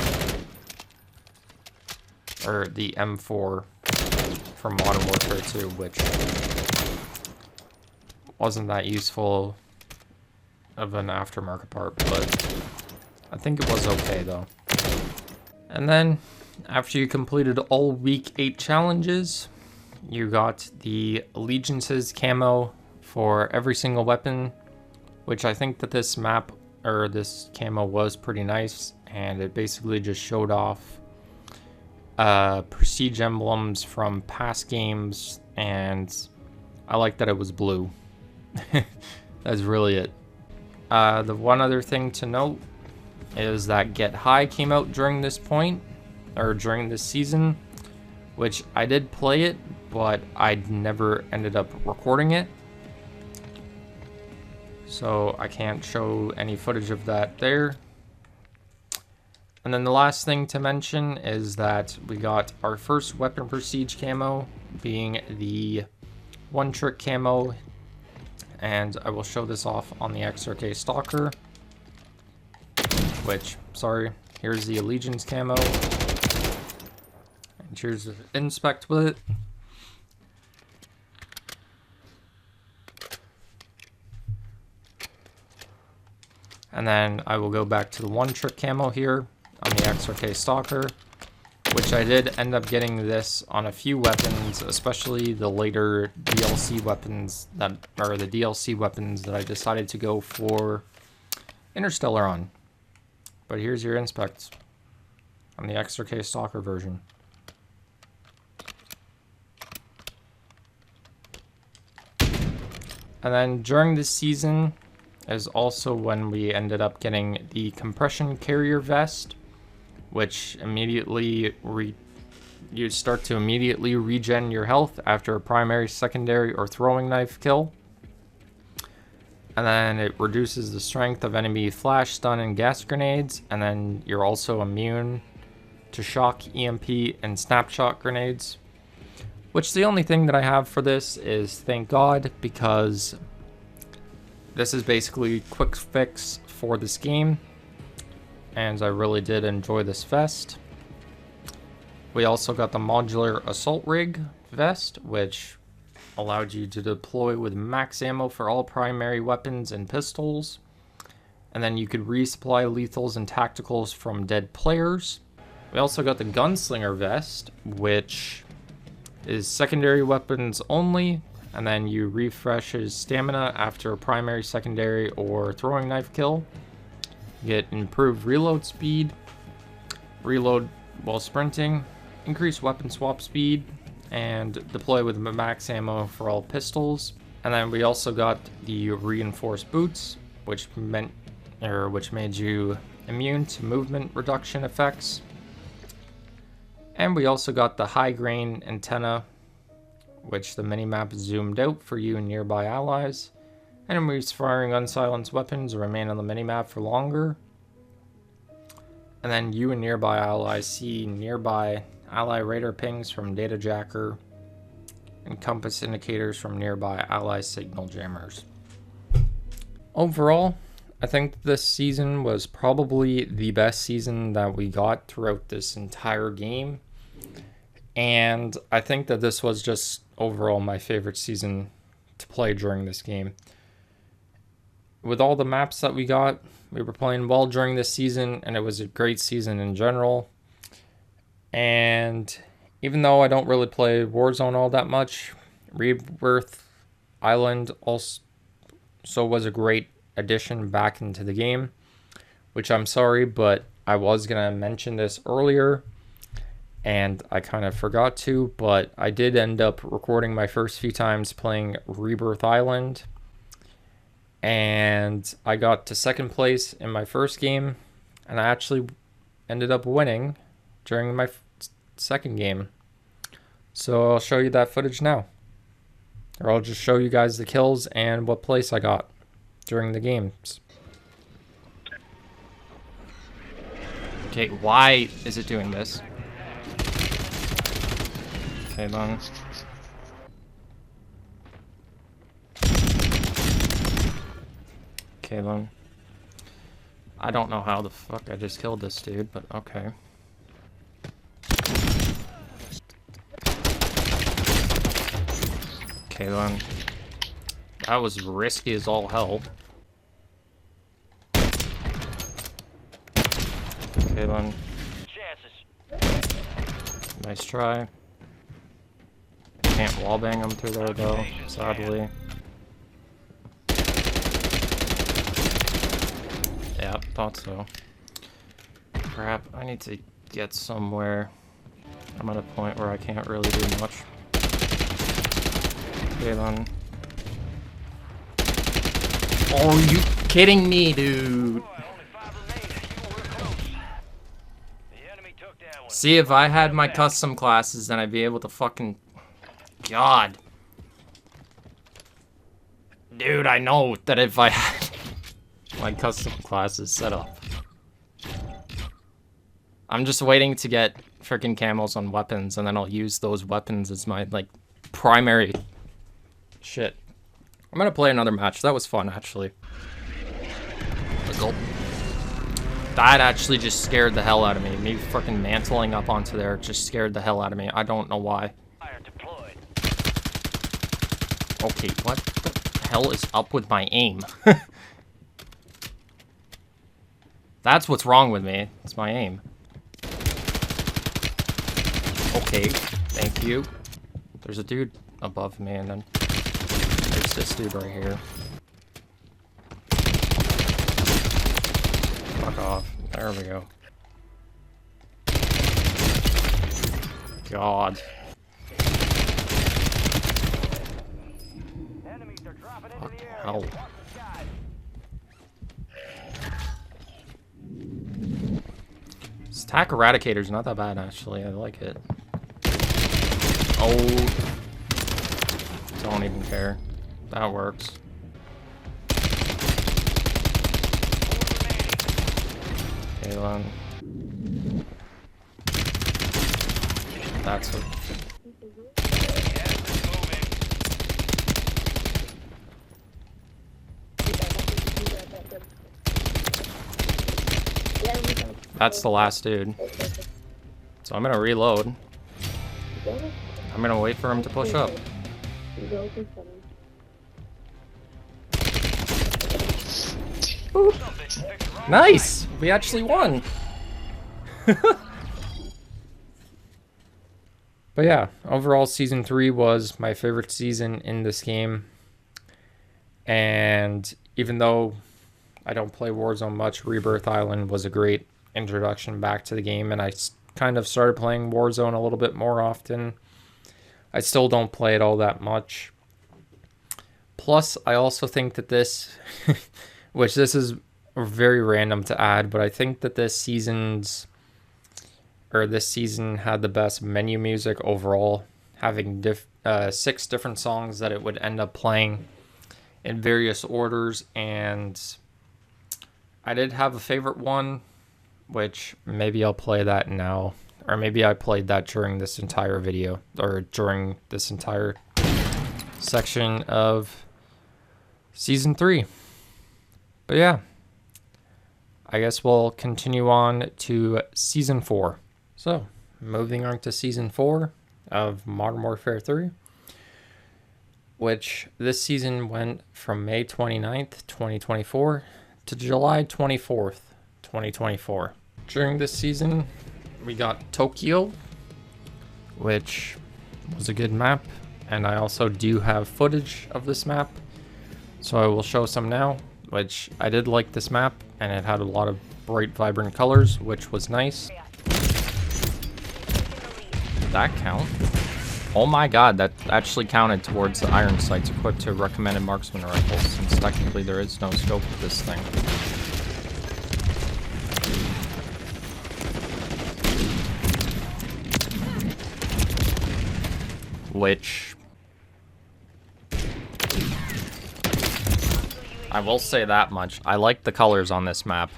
or the M4 from Modern Warfare 2, which wasn't that useful of an aftermarket part, but I think it was okay though. And then, after you completed all week 8 challenges, you got the Allegiances camo for every single weapon, which I think that this map or this camo was pretty nice, and it basically just showed off prestige emblems from past games, and I like that it was blue. That's really it. The one other thing to note is that Get High came out during this point, or during this season, which I did play it, but I never ended up recording it. So I can't show any footage of that there. And then the last thing to mention is that we got our first weapon prestige camo, being the one trick camo, and I will show this off on the XRK Stalker, which, sorry, here's the Allegiance camo, and here's the inspect with it. And then I will go back to the one trick camo here on the XRK Stalker, which I did end up getting this on a few weapons, especially the later DLC weapons that are the DLC weapons that I decided to go for Interstellar on. But here's your inspect on the XRK Stalker version. And then during this season is also when we ended up getting the compression carrier vest, which immediately you start to immediately regen your health after a primary, secondary, or throwing knife kill. And then it reduces the strength of enemy flash, stun, and gas grenades, and then you're also immune to shock, EMP, and snapshot grenades. Which the only thing that I have for this is thank God, because this is basically quick fix for this game, and I really did enjoy this vest. We also got the modular assault rig vest, which allowed you to deploy with max ammo for all primary weapons and pistols, and then you could resupply lethals and tacticals from dead players. We also got the gunslinger vest, which is secondary weapons only, and then you refresh his stamina after a primary, secondary, or throwing knife kill. You get improved reload speed, reload while sprinting, increased weapon swap speed, and deploy with max ammo for all pistols. And then we also got the reinforced boots, which made you immune to movement reduction effects. And we also got the high grain antenna, which the minimap zoomed out for you and nearby allies. Enemies firing unsilenced weapons remain on the minimap for longer. And then you and nearby allies see nearby ally radar pings from data jacker and compass indicators from nearby ally signal jammers. Overall, I think this season was probably the best season that we got throughout this entire game. And I think that this was just overall my favorite season to play during this game. With all the maps that we got, we were playing well during this season, and it was a great season in general. And even though I don't really play Warzone all that much, Rebirth Island also was a great addition back into the game, which I'm sorry, but I was going to mention this earlier, and I kind of forgot to, but I did end up recording my first few times playing Rebirth Island, and I got to second place in my first game, and I actually ended up winning during my second game. So I'll show you that footage now, or I'll just show you guys the kills and what place I got during the games. Okay, why is it doing this? Okay, then. Okay, then. I don't know how the fuck I just killed this dude, but okay. Okay, then. That was risky as all hell. Okay, then. Nice try. Can't wallbang him through there though, sadly. Yeah, thought so. Crap, I need to get somewhere. I'm at a point where I can't really do much. Okay then. Oh, are you kidding me, dude? See, if I had my custom classes, then I'd be able to fucking... God. Dude, I know that if I had my custom classes set up. I'm just waiting to get freaking camos on weapons, and then I'll use those weapons as my, like, primary shit. I'm gonna play another match. That was fun, actually. The goal. That actually just scared the hell out of me. Me freaking mantling up onto there just scared the hell out of me. I don't know why. Okay, what the hell is up with my aim? That's what's wrong with me. It's my aim. Okay, thank you. There's a dude above me, and then there's this dude right here. Fuck off. There we go. God. Fuck hell. This attack eradicator's not that bad, actually. I like it. Oh. Don't even care. That works. Okay, then. That's what. That's the last dude. So I'm gonna reload. I'm gonna wait for him to push up. Ooh. Nice! We actually won! But yeah, overall Season 3 was my favorite season in this game. And even though I don't play Warzone much, Rebirth Island was a great introduction back to the game, and I kind of started playing Warzone a little bit more often. I still don't play it all that much. Plus, I also think that this, which this is very random to add, but I think that this season had the best menu music overall, having 6 different songs that it would end up playing in various orders, and I did have a favorite one, which maybe I'll play that now, or maybe I played that during this entire video, or during this entire section of Season 3. But yeah, I guess we'll continue on to Season 4. So, moving on to Season 4 of Modern Warfare 3, which this season went from May 29th, 2024 to July 24th, 2024. During this season, we got Tokyo, which was a good map, and I also do have footage of this map, so I will show some now, which I did like this map, and it had a lot of bright, vibrant colors, which was nice. Did that count? Oh my god, that actually counted towards the iron sights equipped to recommended marksman rifles, since technically there is no scope with this thing. Which, I will say that much. I like the colors on this map.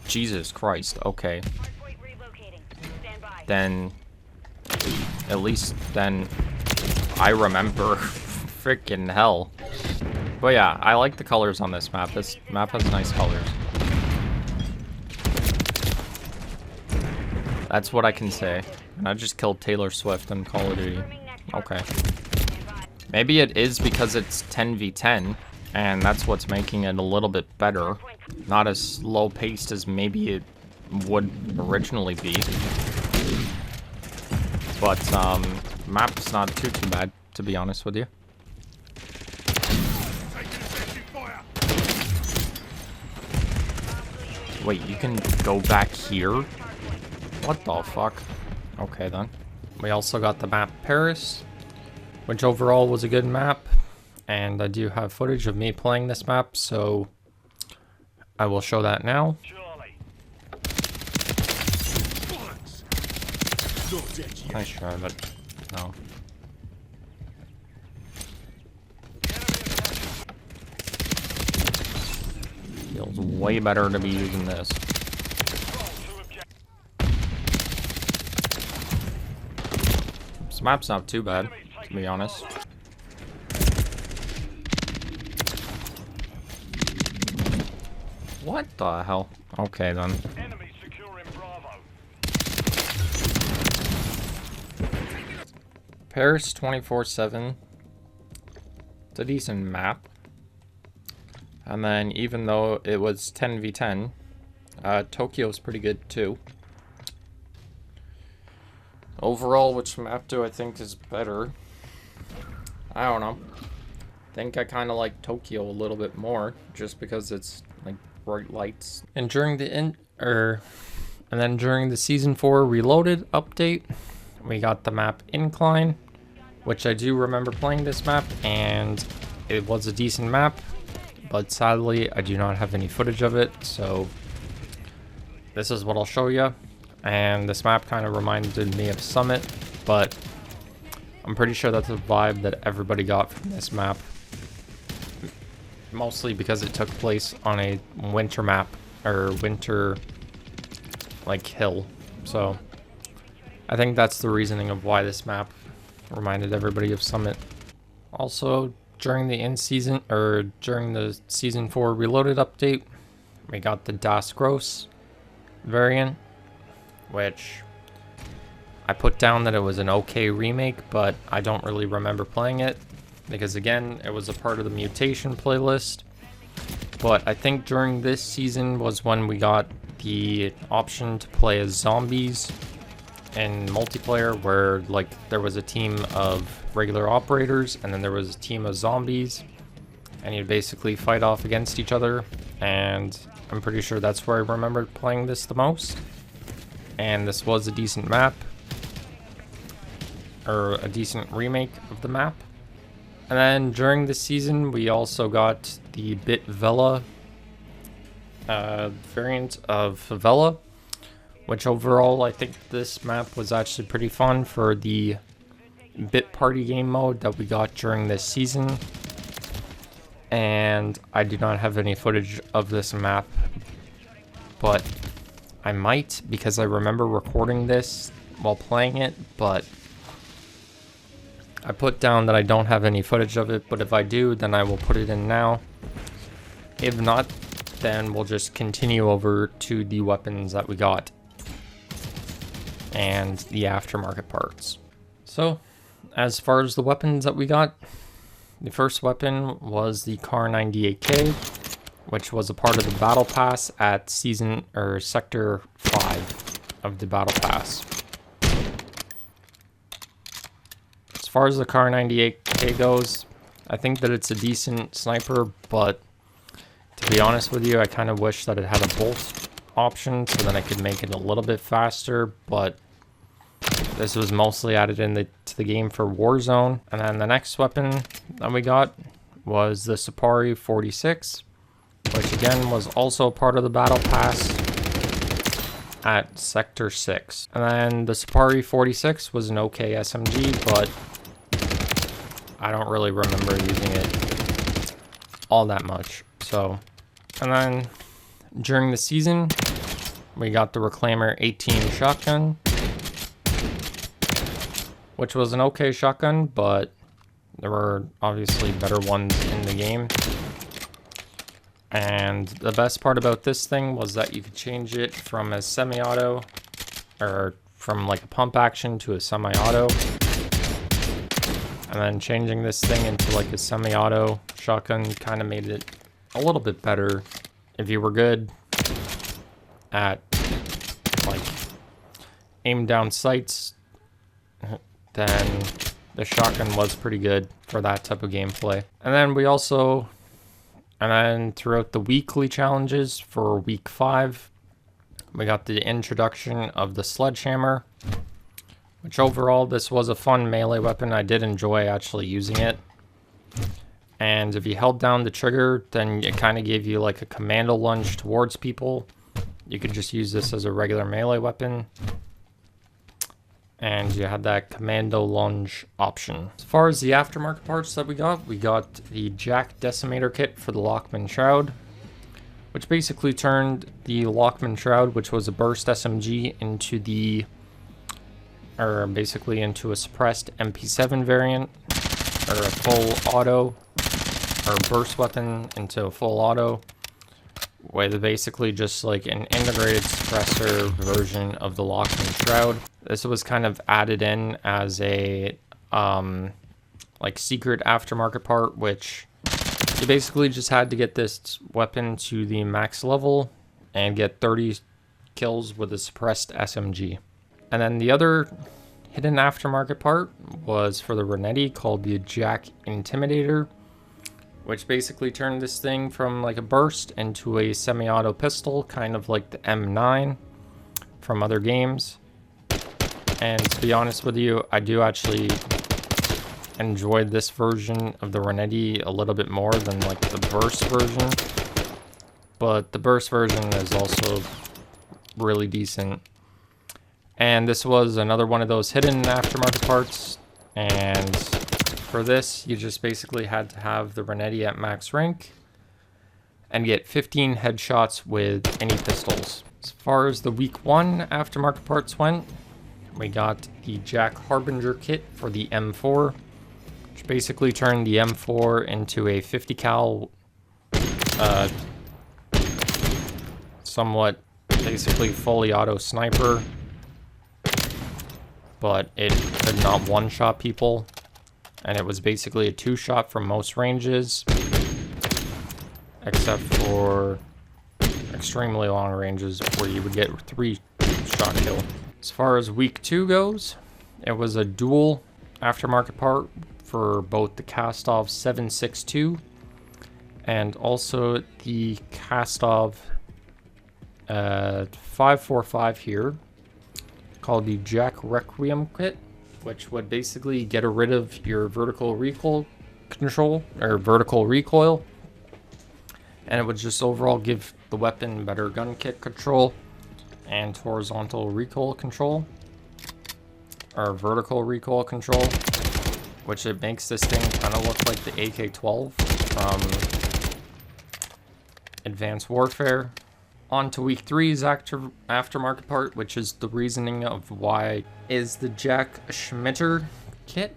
Jesus Christ, okay. Then, at least then, I remember. Freaking hell. But yeah, I like the colors on this map. This map has nice colors. That's what I can say. And I just killed Taylor Swift in Call of Duty. Okay. Maybe it is because it's 10v10, and that's what's making it a little bit better. Not as slow-paced as maybe it would originally be. But, map's not too bad, to be honest with you. Wait, you can go back here? What the fuck? Okay, then. We also got the map Paris, which overall was a good map. And I do have footage of me playing this map, so I will show that now. Nice try, but no. Feels way better to be using this. This map's not too bad, to be honest. What the hell? Okay, then. Paris 24/7. It's a decent map. And then even though it was 10v10, Tokyo's pretty good too. Overall, which map do I think is better? I don't know. I think I kind of like Tokyo a little bit more, just because it's like bright lights. And during the during the Season 4 Reloaded update, we got the map Incline, which I do remember playing this map, and it was a decent map, but sadly I do not have any footage of it, so this is what I'll show you. And this map kind of reminded me of Summit, but I'm pretty sure that's the vibe that everybody got from this map, mostly because it took place on a winter map, or winter like hill. So I think that's the reasoning of why this map reminded everybody of Summit. Also, during the Season 4 Reloaded update, we got the Das Gross variant, which I put down that it was an okay remake, but I don't really remember playing it, because again, it was a part of the mutation playlist. But I think during this season was when we got the option to play as zombies in multiplayer, where like there was a team of regular operators and then there was a team of zombies, and you'd basically fight off against each other. And I'm pretty sure that's where I remember playing this the most. And this was a decent map, or a decent remake of the map. And then during the season, we also got the Bit Vela variant of Favela, which overall I think this map was actually pretty fun for the Bit Party game mode that we got during this season. And I do not have any footage of this map, but I might, because I remember recording this while playing it, but I put down that I don't have any footage of it, but if I do, then I will put it in now. If not, then we'll just continue over to the weapons that we got and the aftermarket parts. So, as far as the weapons that we got, the first weapon was the Kar 98K, which was a part of the Battle Pass at Sector 5 of the Battle Pass. As far as the Kar 98K goes, I think that it's a decent sniper, but to be honest with you, I kind of wish that it had a bolt option so then I could make it a little bit faster, but this was mostly added to the game for Warzone. And then the next weapon that we got was the Sapari 46, which again was also part of the Battle Pass at Sector 6. And then the Sapari 46 was an okay SMG, but I don't really remember using it all that much. So, and then during the season, we got the Reclaimer 18 shotgun, which was an okay shotgun, but there were obviously better ones in the game. And the best part about this thing was that you could change it from a semi-auto, or from like a pump action to a semi-auto. And then changing this thing into like a semi-auto shotgun kind of made it a little bit better. If you were good at like aim down sights, then the shotgun was pretty good for that type of gameplay. And then we also And then throughout the weekly challenges for week 5, we got the introduction of the sledgehammer, which overall this was a fun melee weapon. I did enjoy actually using it. And if you held down the trigger, then it kind of gave you like a commando lunge towards people. You could just use this as a regular melee weapon. And you had that commando lunge option. As far as the aftermarket parts that we got the Jack Decimator kit for the Lockman Shroud, which basically turned the Lockman Shroud, which was a burst SMG, into into a suppressed MP7 variant, or a full auto, or burst weapon into a full auto, with basically just like an integrated suppressor version of the Lockman Shroud. This was kind of added in as a like secret aftermarket part, which you basically just had to get this weapon to the max level and get 30 kills with a suppressed SMG. And then the other hidden aftermarket part was for the Renetti, called the Jack Intimidator, which basically turned this thing from like a burst into a semi-auto pistol, kind of like the M9 from other games. And to be honest with you, I do actually enjoy this version of the Renetti a little bit more than like the burst version. But the burst version is also really decent. And this was another one of those hidden aftermarket parts. And for this, you just basically had to have the Renetti at max rank and get 15 headshots with any pistols. As far as the week 1 aftermarket parts went, we got the Jack Harbinger kit for the M4, which basically turned the M4 into a 50 cal, somewhat basically fully auto sniper, but it could not one-shot people, and it was basically a 2-shot from most ranges, except for extremely long ranges where you would get 3-shot kill. As far as week 2 goes, it was a dual aftermarket part for both the Kastov 7.62 and also the Kastov 5.45 here, called the Jack Requiem kit, which would basically get rid of your vertical recoil control, or vertical recoil, and it would just overall give the weapon better gun kick control and horizontal recoil control, or vertical recoil control, which it makes this thing kind of look like the AK-12 from Advanced Warfare. On to week 3's aftermarket part, which is the reasoning of why is the Jack Schmitter kit,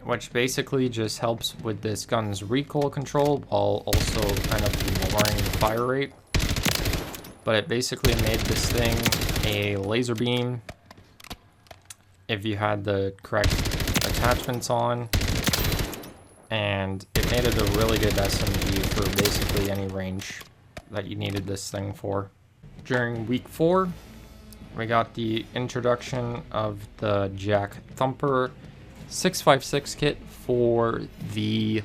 which basically just helps with this gun's recoil control while also kind of lowering the fire rate. But it basically made this thing a laser beam if you had the correct attachments on, and it made it a really good SMG for basically any range that you needed this thing for. During week 4, we got the introduction of the Jack Thumper 6.56 kit for the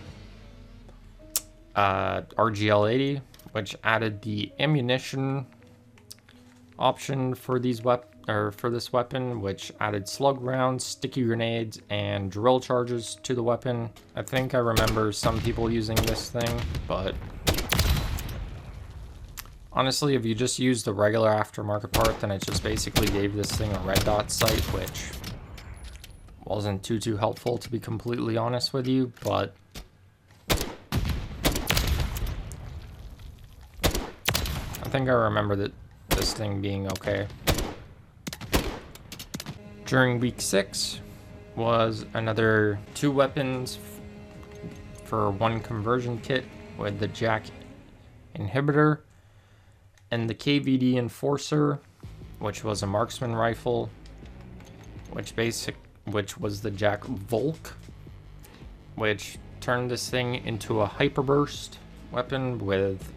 RGL-80, which added the ammunition option for these this weapon, which added slug rounds, sticky grenades, and drill charges to the weapon. I think I remember some people using this thing, but honestly, if you just use the regular aftermarket part, then it just basically gave this thing a red dot sight, which wasn't too helpful, to be completely honest with you, but I think I remember that this thing being okay. During week 6 was another 2 weapons for 1 conversion kit with the Jack Inhibitor and the KVD Enforcer, which was a marksman rifle, which was the Jack Volk, which turned this thing into a hyperburst weapon with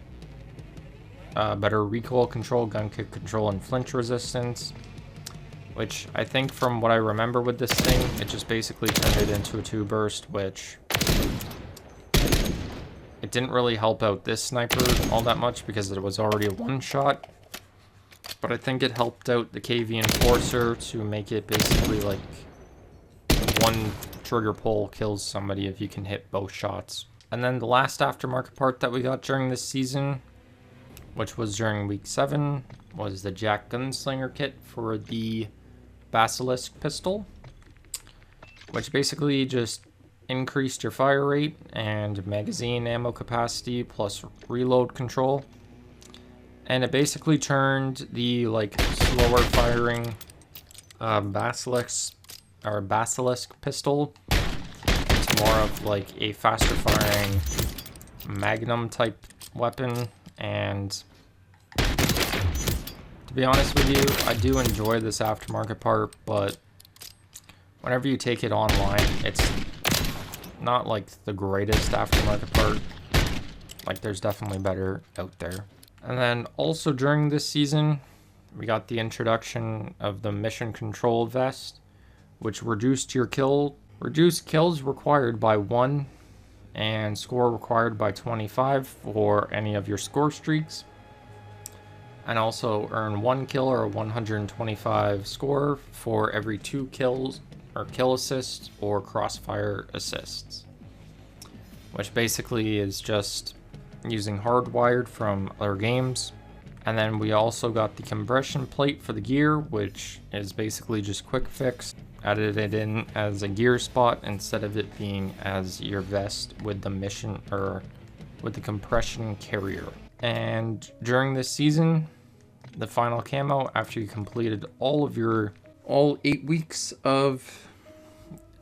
better recoil control, gun kick control, and flinch resistance, which I think from what I remember with this thing, it just basically turned it into a 2 burst, which it didn't really help out this sniper all that much because it was already a one-shot. But I think it helped out the KV Enforcer to make it basically like one trigger pull kills somebody if you can hit both shots. And then the last aftermarket part that we got during this season, which was during week 7, was the Jack Gunslinger kit for the Basilisk pistol, which basically just increased your fire rate and magazine ammo capacity plus reload control. And it basically turned the like slower firing Basilisk pistol into more of like a faster firing Magnum type weapon. And to be honest with you, I do enjoy this aftermarket part, but whenever you take it online, it's not like the greatest aftermarket part. Like there's definitely better out there. And then also during this season, we got the introduction of the mission control vest, which reduced kills required by 1 and score required by 25 for any of your score streaks. And also earn 1 kill or 125 score for every 2 kills or kill assists or crossfire assists. Which basically is just using hardwired from other games. And then we also got the compression plate for the gear, which is basically just quick fix. Added it in as a gear spot instead of it being as your vest with the mission or with the compression carrier. And during this season, the final camo after you completed all 8 weeks of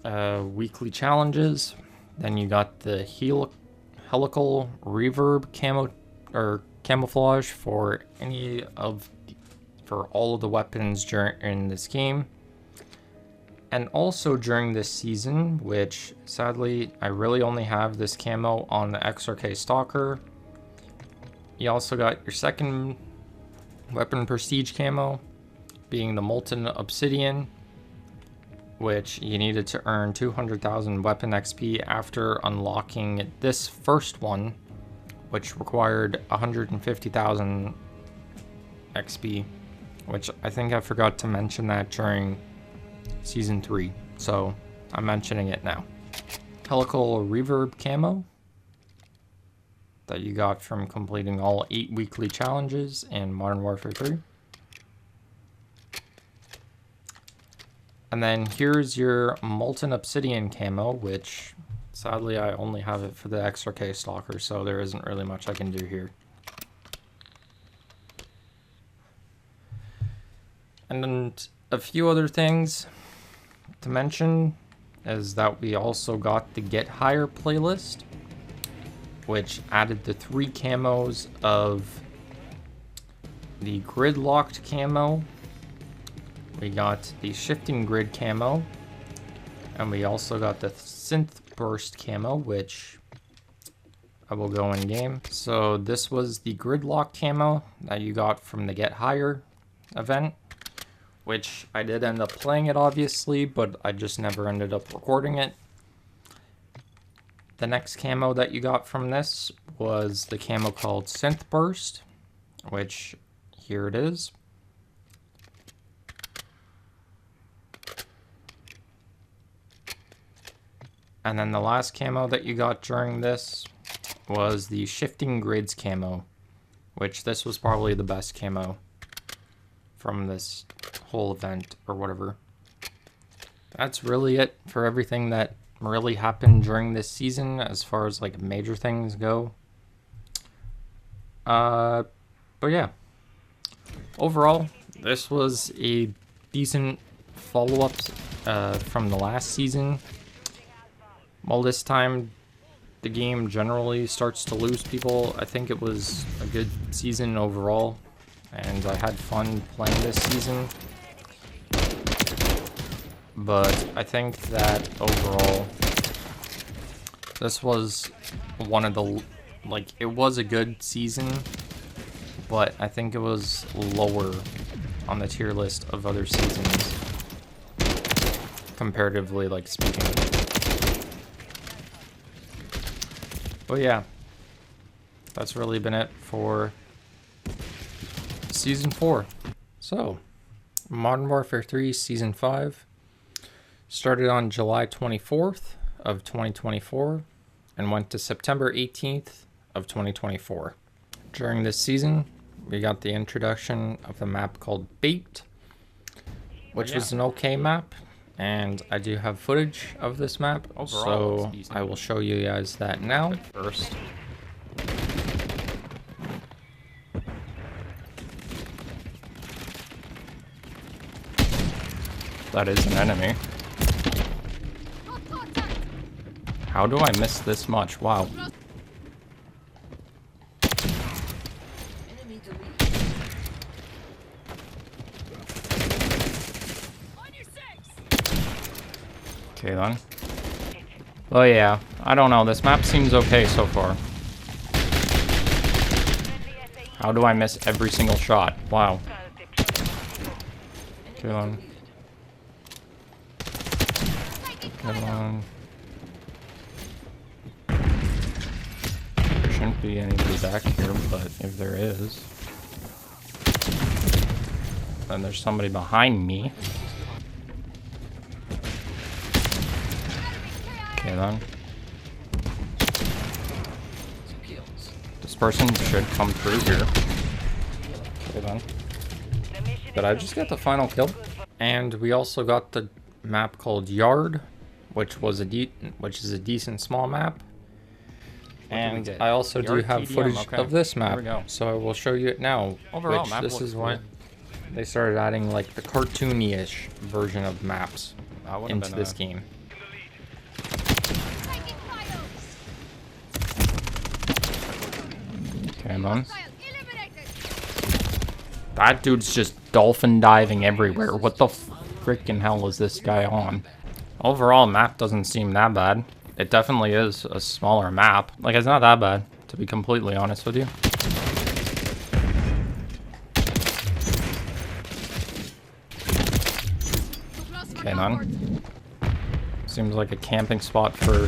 weekly challenges, then you got the helical reverb camo or camouflage for all of the weapons in this game. And also during this season, which sadly I really only have this camo on the XRK Stalker, you also got your second weapon prestige camo being the Molten Obsidian, which you needed to earn 200,000 weapon XP after unlocking this first one, which required 150,000 XP, which I think I forgot to mention that during Season 3, so I'm mentioning it now. Helical Reverb camo that you got from completing all 8 weekly challenges in Modern Warfare 3. And then here's your Molten Obsidian camo, which sadly I only have it for the XRK Stalker, so there isn't really much I can do here. And then a few other things to mention is that we also got the Get Higher playlist, which added the 3 camos of the Gridlocked camo. We got the Shifting Grid camo, and we also got the Synth Burst camo, which I will go in game. So this was the Gridlock camo that you got from the Get Higher event, which I did end up playing it obviously, but I just never ended up recording it. The next camo that you got from this was the camo called Synth Burst, which here it is. And then the last camo that you got during this was the Shifting Grids camo, which this was probably the best camo from this whole event or whatever. That's really it for everything that really happened during this season as far as like major things go. But yeah, overall this was a decent follow-up from the last season. Well, this time the game generally starts to lose people. I think it was a good season overall, and I had fun playing this season. But I think that overall, this was one of the, like, it was a good season, but I think it was lower on the tier list of other seasons, comparatively, like, speaking. But yeah, that's really been it for Season 4. So, Modern Warfare 3 Season 5 started on July 24th of 2024 and went to September 18th of 2024. During this season, we got the introduction of a map called Bait, which was an okay map, and I do have footage of this map, so I will show you guys that now. First, that is an enemy. How do I miss this much? Wow. Okay then. Oh yeah, I don't know. This map seems okay so far. How do I miss every single shot? Wow. Okay then. Okay then. There shouldn't be anybody back here, but if there is, then there's somebody behind me. Okay then. This person should come through here. Okay then. Did I just get the final kill? And we also got the map called Yard, which is a decent small map. And I also do have footage of this map, so I will show you it now. Overall, map this looks is when they started adding like the cartoony-ish version of maps into this game. Okay, man. That dude's just dolphin diving everywhere. What the freaking hell is this guy on? Overall, map doesn't seem that bad. It definitely is a smaller map. Like, it's not that bad, to be completely honest with you. Okay, man. Seems like a camping spot for...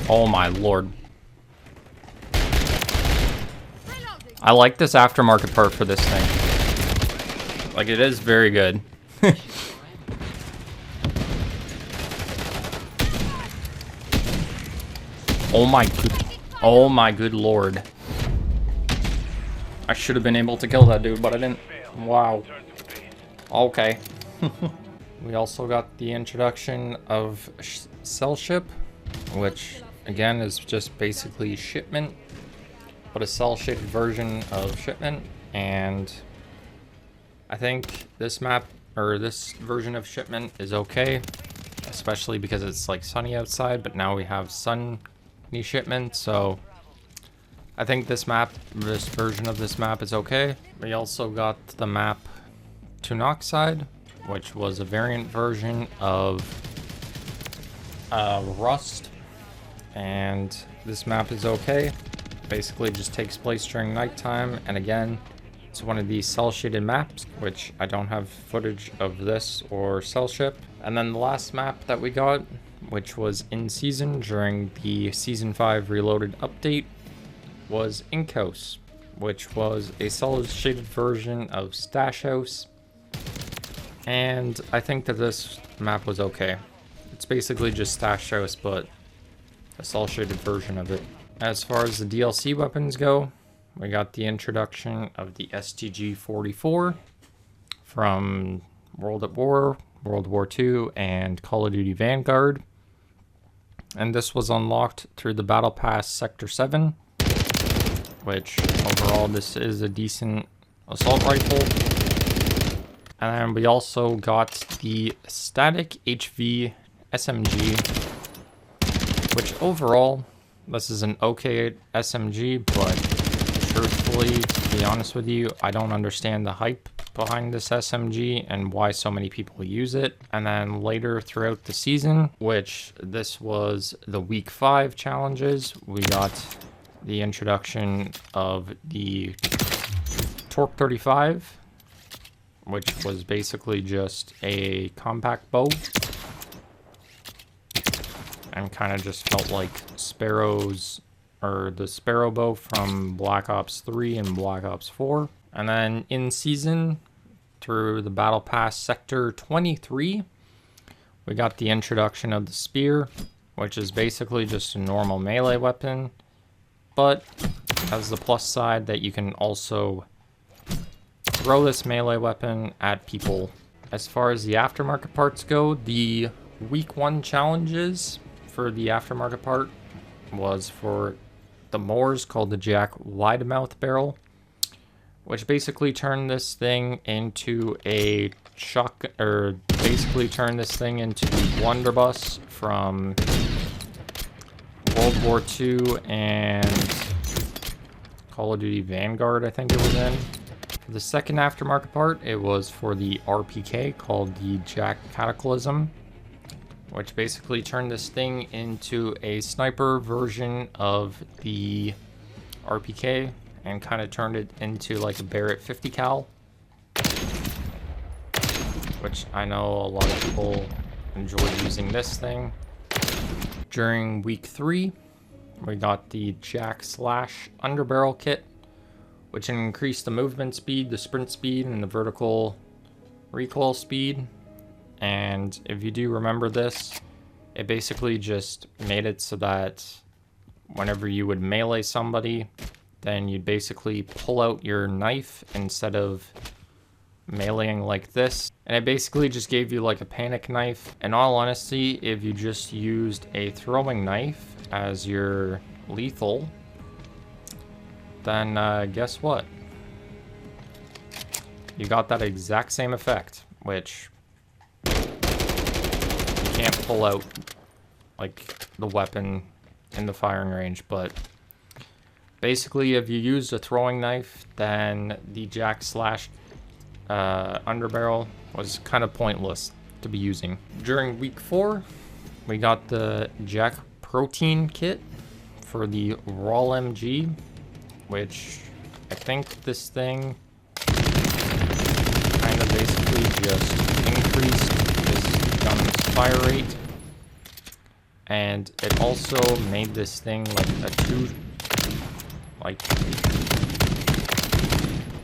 Oh my lord. I like this aftermarket part for this thing. Like, it is very good. Oh my good lord. I should have been able to kill that dude, but I didn't. Wow. Okay. We also got the introduction of Cell Ship, which again is just basically Shipment, but a cell-shaded version of Shipment. And I think this map, or this version of Shipment, is okay, especially because it's like sunny outside, but now we have sunny Shipment, so I think this version of this map is okay. We also got the map Tunoxide, which was a variant version of Rust, and this map is okay. Basically just takes place during nighttime, and again, it's one of these cell shaded maps, which I don't have footage of this or Cell Ship. And then the last map that we got, which was in season during the Season 5 Reloaded update, was Ink House, which was a cell shaded version of Stash House. And I think that this map was okay. It's basically just Stash House, but a cell shaded version of it. As far as the DLC weapons go, we got the introduction of the STG-44 from World at War, World War II, and Call of Duty Vanguard. And this was unlocked through the Battle Pass Sector 7, which overall this is a decent assault rifle. And then we also got the Static HV SMG, which overall, this is an okay SMG, but truthfully, to be honest with you, I don't understand the hype behind this SMG and why so many people use it. And then later throughout the season, which this was the week 5 challenges, we got the introduction of the Torque 35, which was basically just a compact bow. and kind of just felt like Sparrow's, or the Sparrow bow from Black Ops 3 and Black Ops 4. And then in season, through the Battle Pass Sector 23, we got the introduction of the Spear, which is basically just a normal melee weapon, but has the plus side that you can also throw this melee weapon at people. As far as the aftermarket parts go, the week 1 challenges for the aftermarket part was for the mowers called the Jack Widemouth Barrel, which basically turned this thing into a basically turned this thing into the blunderbuss from World War II and Call of Duty Vanguard, I think it was in. For the second aftermarket part, it was for the RPK called the Jack Cataclysm, which basically turned this thing into a sniper version of the RPK and kind of turned it into like a Barrett 50 cal, which I know a lot of people enjoyed using this thing. During week 3, we got the Jack Slash Underbarrel kit, which increased the movement speed, the sprint speed, and the vertical recoil speed. And if you do remember this, it basically just made it so that whenever you would melee somebody, then you'd basically pull out your knife instead of meleeing like this. And it basically just gave you like a panic knife. In all honesty, if you just used a throwing knife as your lethal, then guess what? You got that exact same effect, which you can't pull out like the weapon in the firing range, but basically if you used a throwing knife, then the Jack Slash underbarrel was kind of pointless to be using. During week 4, we got the Jack Protein kit for the Raw MG, which I think this thing kind of basically just increased this gun's fire rate, and it also made this thing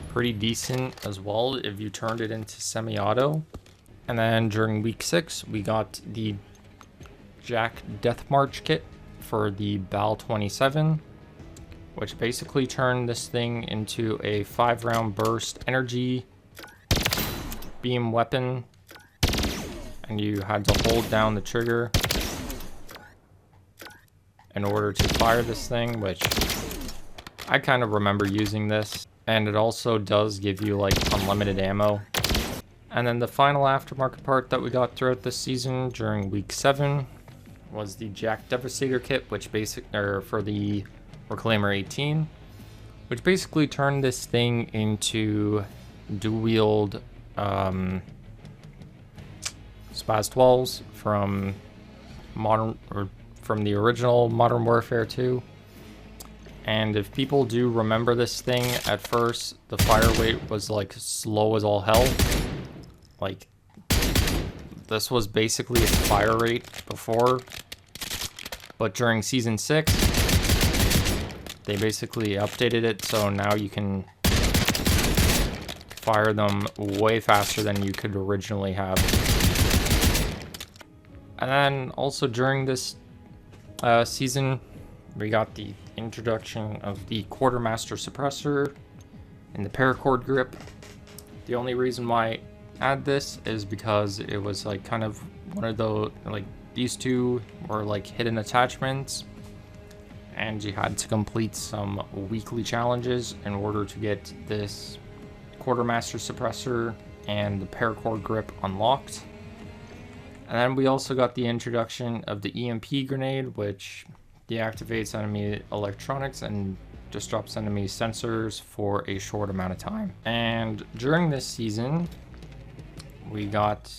pretty decent as well if you turned it into semi-auto. And then during week 6, we got the Jack Death March kit for the BAL 27, which basically turned this thing into a 5-round burst energy beam weapon, and you had to hold down the trigger in order to fire this thing, which I kind of remember using this. And it also does give you like unlimited ammo. And then the final aftermarket part that we got throughout this season during week 7 was the Jack Devastator kit, which for the Reclaimer 18, which basically turned this thing into dual wield Spaz 12s from the original Modern Warfare 2. And if people do remember this thing, at first the fire rate was like slow as all hell. Like, this was basically its fire rate before, but during season 6 they basically updated it, so now you can fire them way faster than you could originally have. And then also during this season, we got the introduction of the Quartermaster Suppressor and the Paracord Grip. The only reason why I add this is because it was like kind of one of the, like, these two were like hidden attachments, and you had to complete some weekly challenges in order to get this Quartermaster Suppressor and the Paracord Grip unlocked. And then we also got the introduction of the EMP grenade, which deactivates enemy electronics and disrupts enemy sensors for a short amount of time. And during this season, we got,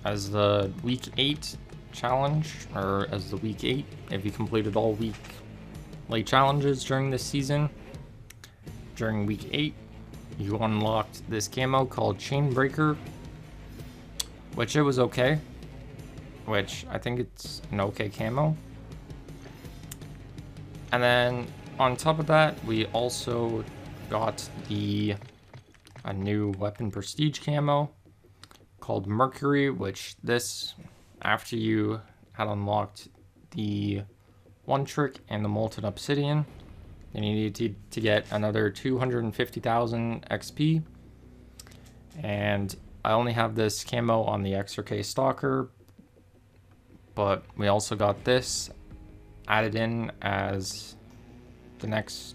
as the week 8 challenge, or as the week 8, if you completed all week late challenges during this season, during week 8, you unlocked this camo called Chainbreaker, which it was okay, which I think it's an okay camo. And then on top of that, we also got a new weapon prestige camo called Mercury, which this, after you had unlocked the one trick and the molten obsidian, then you need to get another 250,000 XP. And I only have this camo on the XRK Stalker, but we also got this added in as the next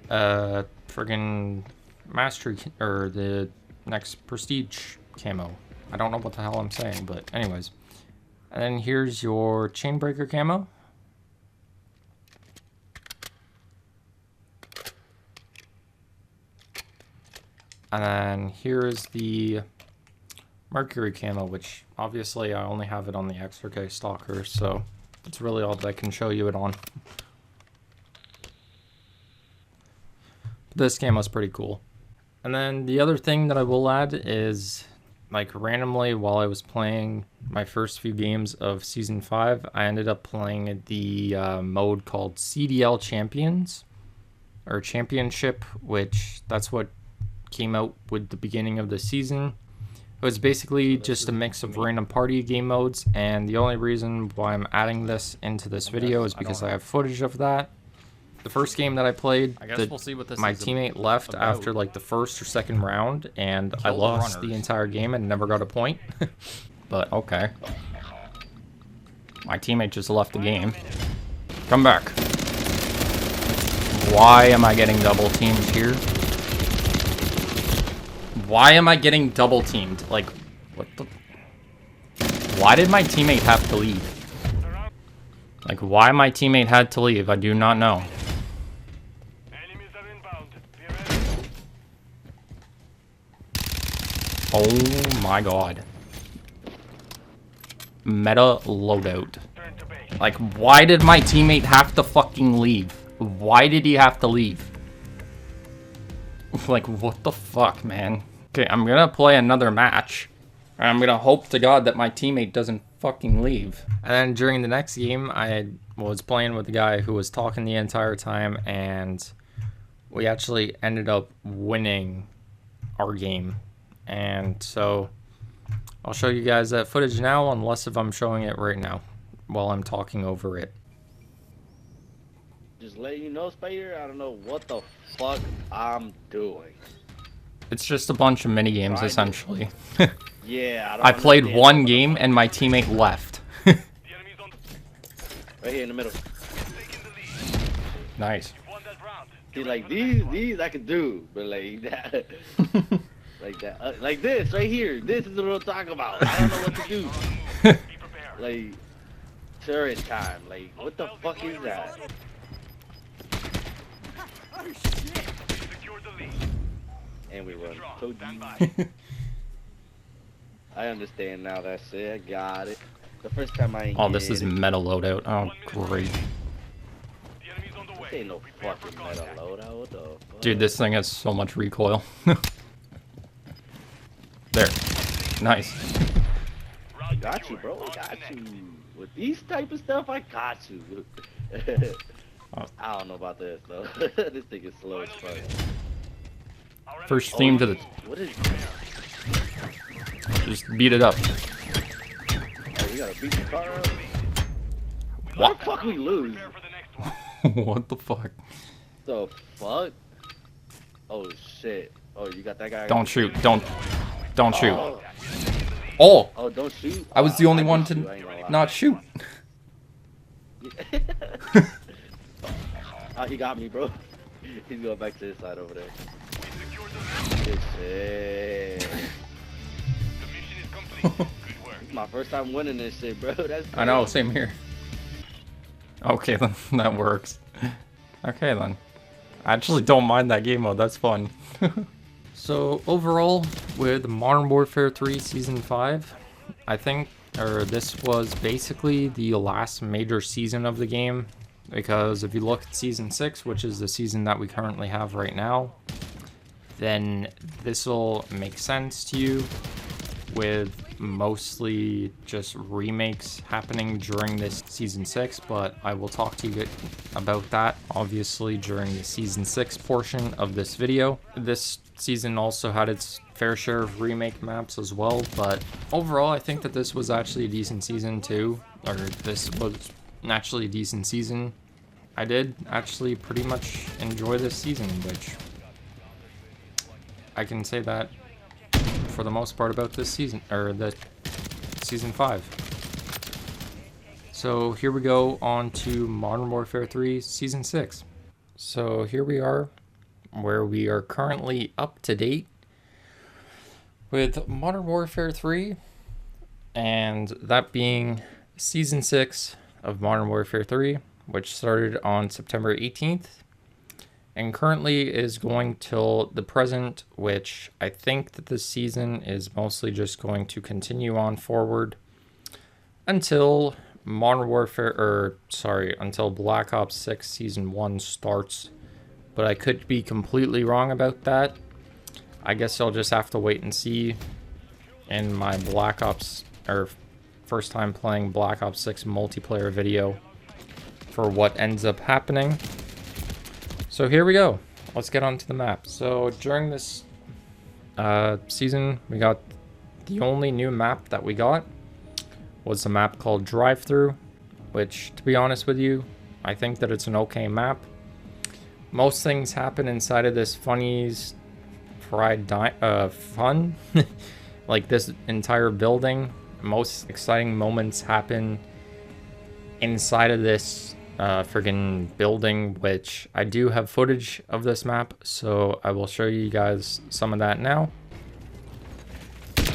friggin' mastery, or the next prestige camo. I don't know what the hell I'm saying, but anyways. And then here's your chainbreaker camo. And then here's the Mercury camo, which obviously I only have it on the XRK Stalker, so that's really all that I can show you it on. This camo is pretty cool. And then the other thing that I will add is, like, randomly while I was playing my first few games of Season 5, I ended up playing the mode called CDL Champions, or Championship, which that's what came out with the beginning of the season. It was basically just a mix of random party game modes, and the only reason why I'm adding this into this video is because I have footage of that. The first game that I played, we'll see what this my is teammate left about. after like the first or second round, and I Kill the lost the runners. entire game and never got a point. But okay. My teammate just left the game. Come back. Why am I getting double teamed here? Why am I getting double teamed? Like, what the? Why did my teammate have to leave? Like, why my teammate had to leave, I do not know. Oh my god. Meta loadout. Like, why did my teammate have to fucking leave? Why did he have to leave? Like, what the fuck, man? Okay, I'm gonna play another match. I'm gonna hope to God that my teammate doesn't fucking leave. And then during the next game, I was playing with the guy who was talking the entire time, and we actually ended up winning our game. And so I'll show you guys that footage now, unless if I'm showing it right now while I'm talking over it. Just let you know, Spider, I don't know what the fuck I'm doing. It's just a bunch of mini games essentially. Yeah, I played one game and my teammate left. Right here in the middle. Nice. See, like these I can do, but like that, like that, like this right here. This is what I'm talking about. I don't know what to do. Like turret time. Like what the fuck is that? And we run. So I understand now. That's it. I got it. The first time I ain't Oh, this get is it. meta loadout. Oh, great. This ain't no fucking meta loadout. What the fuck? Dude, this thing has so much recoil. There. Nice. I got you, bro. I got you. With these type of stuff, I got you. I don't know about this though. This thing is slow as fuck. First theme to the... What is? Just beat it up. Oh, we gotta beat the car up. Why What? the fuck we lose? What the fuck? The fuck? Oh shit. Oh, you got that guy. Don't shoot. Don't shoot. Oh, Oh! oh, don't shoot. I was the only I one can shoot, I to ain't gonna lie. not shoot. Oh, he got me, bro. He's going back to his side over there. Good shit. It's my first time winning this shit, bro. That's I know, crazy. same here. Okay, then. That works. Okay, then. I actually don't mind that game mode. That's fun. So, overall, with Modern Warfare 3 Season 5, I think, or this was basically the last major season of the game. Because if you look at Season 6, which is the season that we currently have right now, then this will make sense to you. with mostly just remakes happening during this Season 6, but I will talk to you about that, obviously, during the Season 6 portion of this video. This season also had its fair share of remake maps as well, but overall, I think that this was actually a decent season too, or this was actually a decent season. I did actually pretty much enjoy this season, which I can say that for the most part about this season, or the Season 5. So here we go on to Modern Warfare 3 Season 6. So here we are, where we are currently up to date with Modern Warfare 3, and that being Season 6 of Modern Warfare 3, which started on September 18th, and currently is going till the present, which I think that this season is mostly just going to continue on forward until until Black Ops 6 Season 1 starts. But I could be completely wrong about that. I guess I'll just have to wait and see in my Black Ops, or first time playing Black Ops 6 multiplayer video, for what ends up happening. So here we go. Let's get on to the map. So during this season, we got the only new map that we got was a map called Drive-Thru, which, to be honest with you, I think that it's an okay map. Most things happen inside of this funnies fried fun. Like this entire building, most exciting moments happen inside of this friggin' building, which I do have footage of this map, so I will show you guys some of that now. Okay,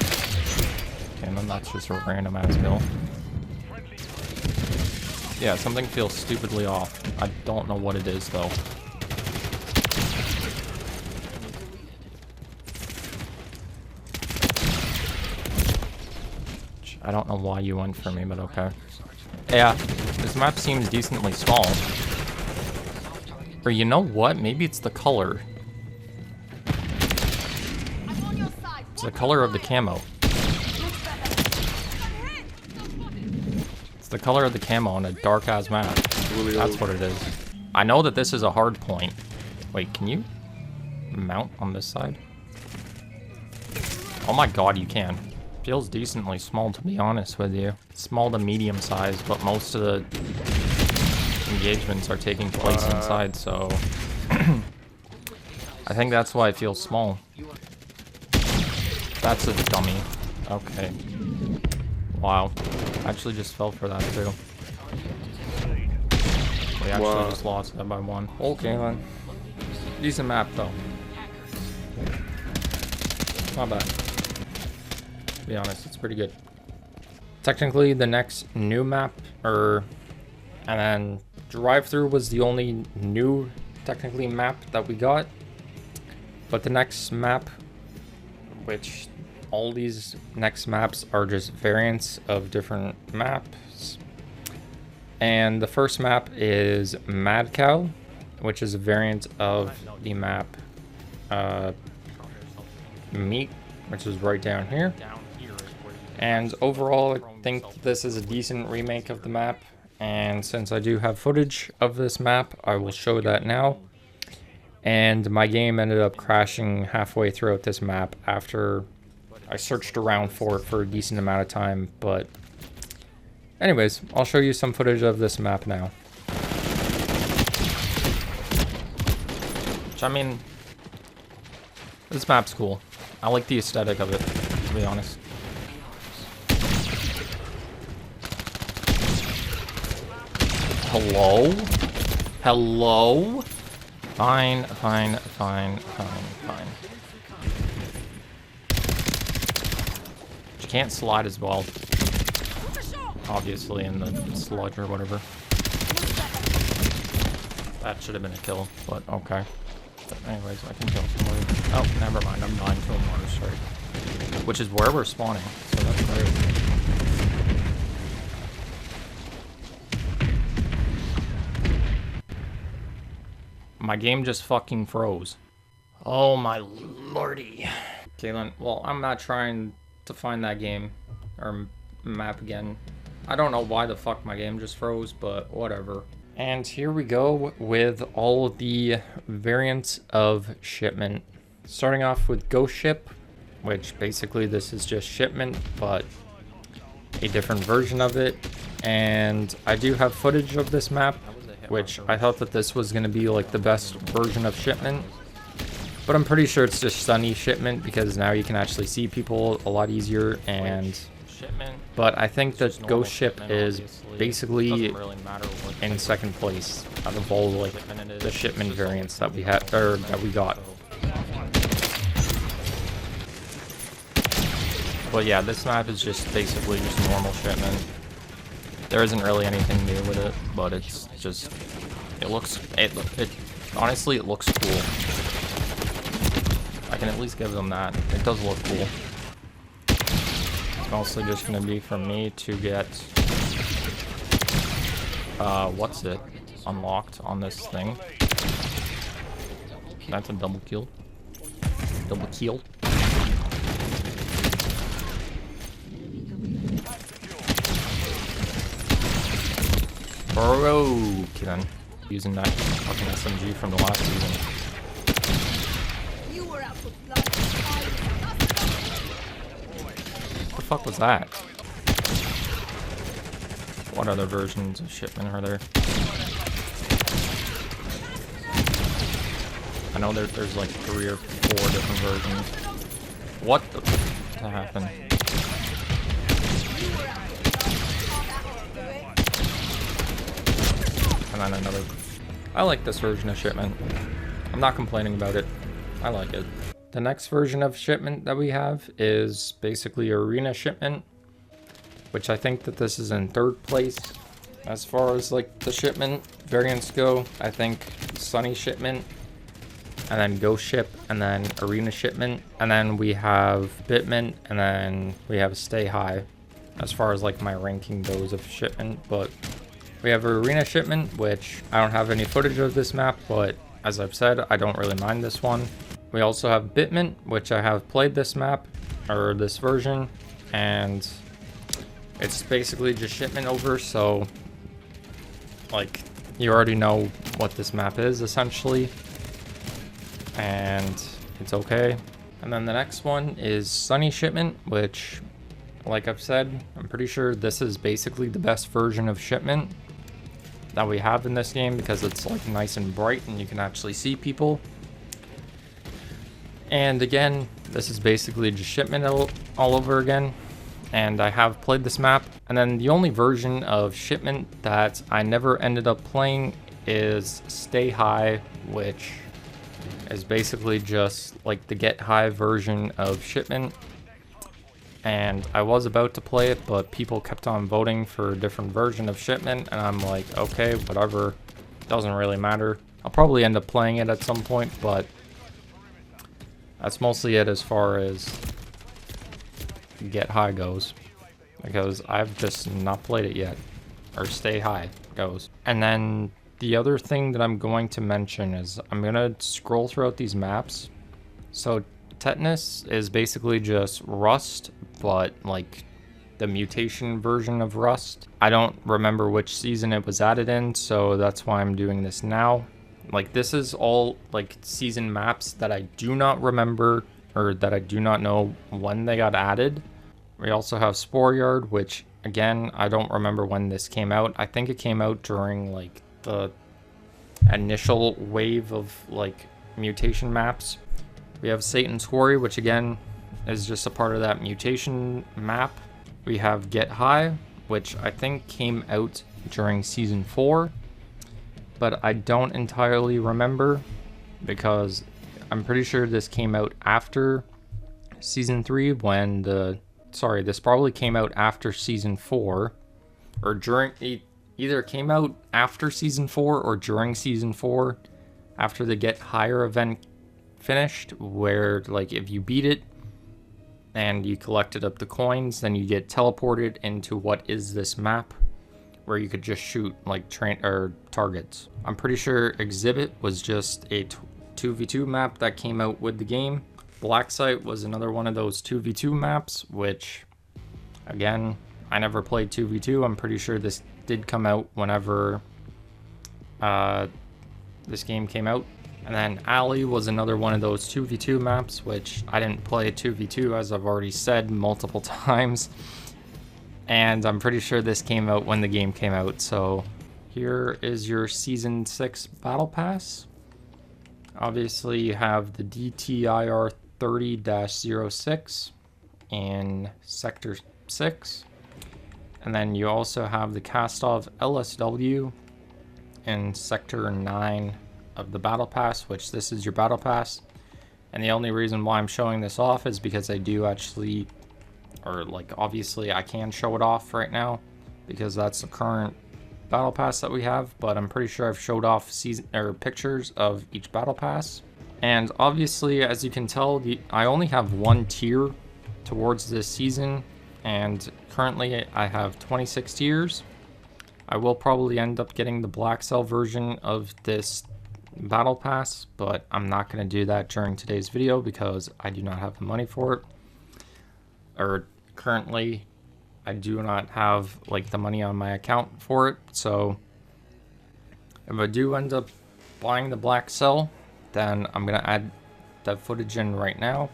and then that's just a random ass kill. Yeah, something feels stupidly off. I don't know what it is though. I don't know why you went for me, but okay. Yeah, this map seems decently small. Or you know what? Maybe it's the color. It's the color of the camo. It's the color of the camo on a dark-ass map. That's what it is. I know that this is a hard point. Wait, can you mount on this side? Oh my god, you can. Feels decently small, to be honest with you. Small to medium size, but most of the engagements are taking place inside, so I think that's why it feels small. That's a dummy. Okay. Wow. I actually just fell for that too. We actually just lost that by 1. Okay then. Decent map though. Not bad. To be honest, it's pretty good. Technically, the next new map, and then Drive-Thru was the only new, technically, map that we got. But the next map, which all these next maps are just variants of different maps. And the first map is Mad Cow, which is a variant of the map Meat, which is right down here. And overall, I think this is a decent remake of the map, and since I do have footage of this map, I will show that now. And my game ended up crashing halfway throughout this map after I searched around for it for a decent amount of time, but anyways, I'll show you some footage of this map now. Which, I mean, this map's cool. I like the aesthetic of it, to be honest. Hello? Hello? Fine, fine, fine, fine, fine. You can't slide as well. Obviously, in the sludge or whatever. That should have been a kill, but okay. But anyways, I can kill somebody. Oh, never mind, I'm dying to a mortar strike. Which is where we're spawning, so that's great. My game just fucking froze. Oh my lordy. Kaylin, well, I'm not trying to find that game or map again. I don't know why the fuck my game just froze, but whatever. And here we go with all of the variants of shipment. Starting off with Ghost Ship, which basically this is just shipment, but a different version of it. And I do have footage of this map, which I thought that this was going to be like the best version of shipment. But I'm pretty sure it's just sunny shipment because now you can actually see people a lot easier. And but I think that Ghost Ship is basically in second place out of all like the shipment variants that we had or that we got. But yeah, this map is just basically just normal shipment. There isn't really anything new with it, but it's just it honestly it looks cool. I can at least give them that. It does look cool. It's mostly just gonna be for me to get what's it unlocked on this thing. That's a double kill. Double kill. Broken. Using that fucking SMG from the last season. What the fuck was that? What other versions of shipment are there? I know there's like 3 or 4 different versions. What the happened? And then another. I like this version of shipment. I'm not complaining about it. I like it. The next version of shipment that we have is basically arena shipment, which I think that this is in 3rd place as far as like the shipment variants go. I think sunny shipment, and then Ghost Ship, and then arena shipment, and then we have Bitment, and then we have Stay High as far as like my ranking goes of shipment. But we have arena shipment, which I don't have any footage of this map, but as I've said, I don't really mind this one. We also have Bitment, which I have played this map, or this version, and it's basically just shipment over, so like you already know what this map is essentially, and it's okay. And then the next one is sunny shipment, which like I've said, I'm pretty sure this is basically the best version of shipment that we have in this game because it's like nice and bright and you can actually see people. And again, this is basically just shipment all over again, and I have played this map. And then the only version of shipment that I never ended up playing is Stay High, which is basically just like the Get High version of shipment. And I was about to play it, but people kept on voting for a different version of shipment, and I'm like, okay, whatever, doesn't really matter. I'll probably end up playing it at some point, but that's mostly it as far as Get High goes, because I've just not played it yet, or Stay High goes. And then the other thing that I'm going to mention is I'm gonna scroll throughout these maps. So Tetanus is basically just Rust, but like the mutation version of Rust. I don't remember which season it was added in, so that's why I'm doing this now. Like this is all like season maps that I do not remember, or that I do not know when they got added. We also have Spore Yard, which again, I don't remember when this came out. I think it came out during like the initial wave of like mutation maps. We have Satan's Quarry, which again is just a part of that mutation map. We have Get High, which I think came out during season 4, but I don't entirely remember because I'm pretty sure this came out after season 3 when this probably came out after season 4, or during, either came out after season 4 or during season 4 after the Get Higher event finished, where like if you beat it and you collected up the coins, then you get teleported into what is this map where you could just shoot like targets. I'm pretty sure Exhibit was just a 2v2 map that came out with the game, Black Site was another one of those 2v2 maps, which, again, I never played 2v2. I'm pretty sure this did come out whenever this game came out. And then Alley was another one of those 2v2 maps, which I didn't play 2v2, as I've already said multiple times. And I'm pretty sure this came out when the game came out. So here is your Season 6 Battle Pass. Obviously, you have the DTIR 30-06 in Sector 6. And then you also have the Kastov LSW in Sector 9 of the Battle Pass, which this is your Battle Pass. And the only reason why I'm showing this off is because I do actually, or like obviously I can show it off right now because that's the current Battle Pass that we have, but I'm pretty sure I've showed off season or pictures of each Battle Pass. And obviously, as you can tell, I only have one tier towards this season, and currently I have 26 tiers. I will probably end up getting the Black Cell version of this Battle Pass, but I'm not going to do that during today's video because I do not have the money for it. Or currently, I do not have like the money on my account for it. So if I do end up buying the Black Cell, then I'm going to add that footage in right now,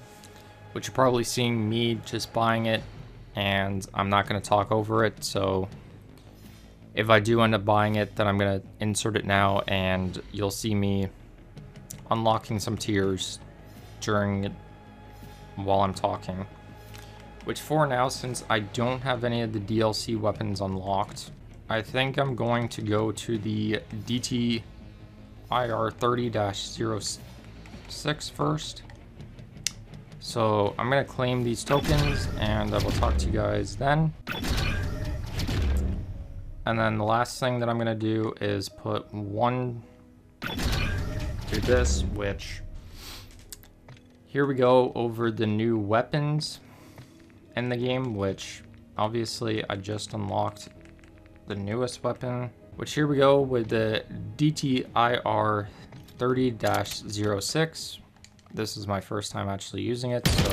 which you're probably seeing me just buying it, and I'm not going to talk over it. So if I do end up buying it, then I'm going to insert it now, and you'll see me unlocking some tiers during it while I'm talking. Which for now, since I don't have any of the DLC weapons unlocked, I think I'm going to go to the DTIR 30-06 first. So I'm going to claim these tokens, and I will talk to you guys then. And then the last thing that I'm going to do is put one to this, which here we go over the new weapons in the game, which obviously I just unlocked the newest weapon, which here we go with the DTIR 30-06. This is my first time actually using it, so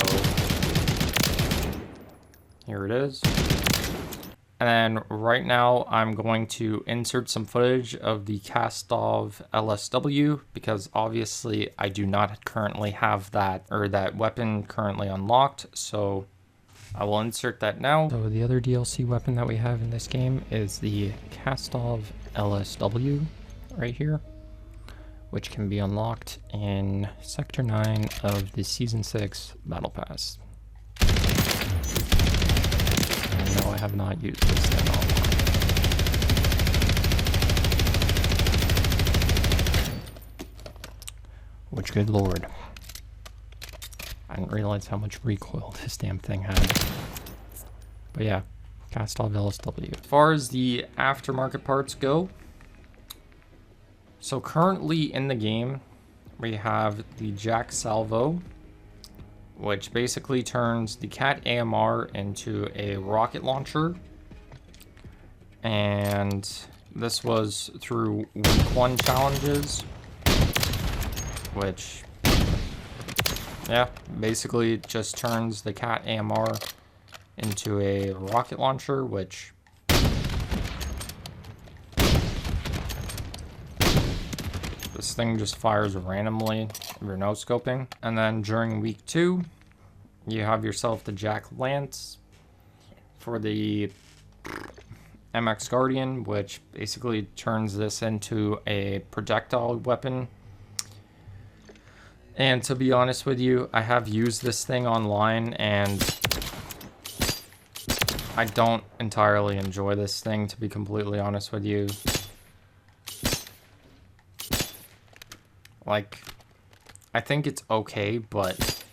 here it is. And then right now I'm going to insert some footage of the Kastov LSW because obviously I do not currently have that, or that weapon currently unlocked, so I will insert that now. So the other DLC weapon that we have in this game is the Kastov LSW right here, which can be unlocked in Sector 9 of the Season 6 Battle Pass. And no, I have not used this thing online. Which, good lord. I didn't realize how much recoil this damn thing had. But yeah, Kastov LSW. As far as the aftermarket parts go, so currently in the game, we have the Jack Salvo, which basically turns the Cat AMR into a rocket launcher. And this was through week 1 challenges, which, yeah, basically it just turns the Cat AMR into a rocket launcher, which this thing just fires randomly if you're no scoping. And then during week 2, you have yourself the Jack Lance for the MX Guardian, which basically turns this into a projectile weapon. And to be honest with you, I have used this thing online and I don't entirely enjoy this thing, to be completely honest with you. Like, I think it's okay, but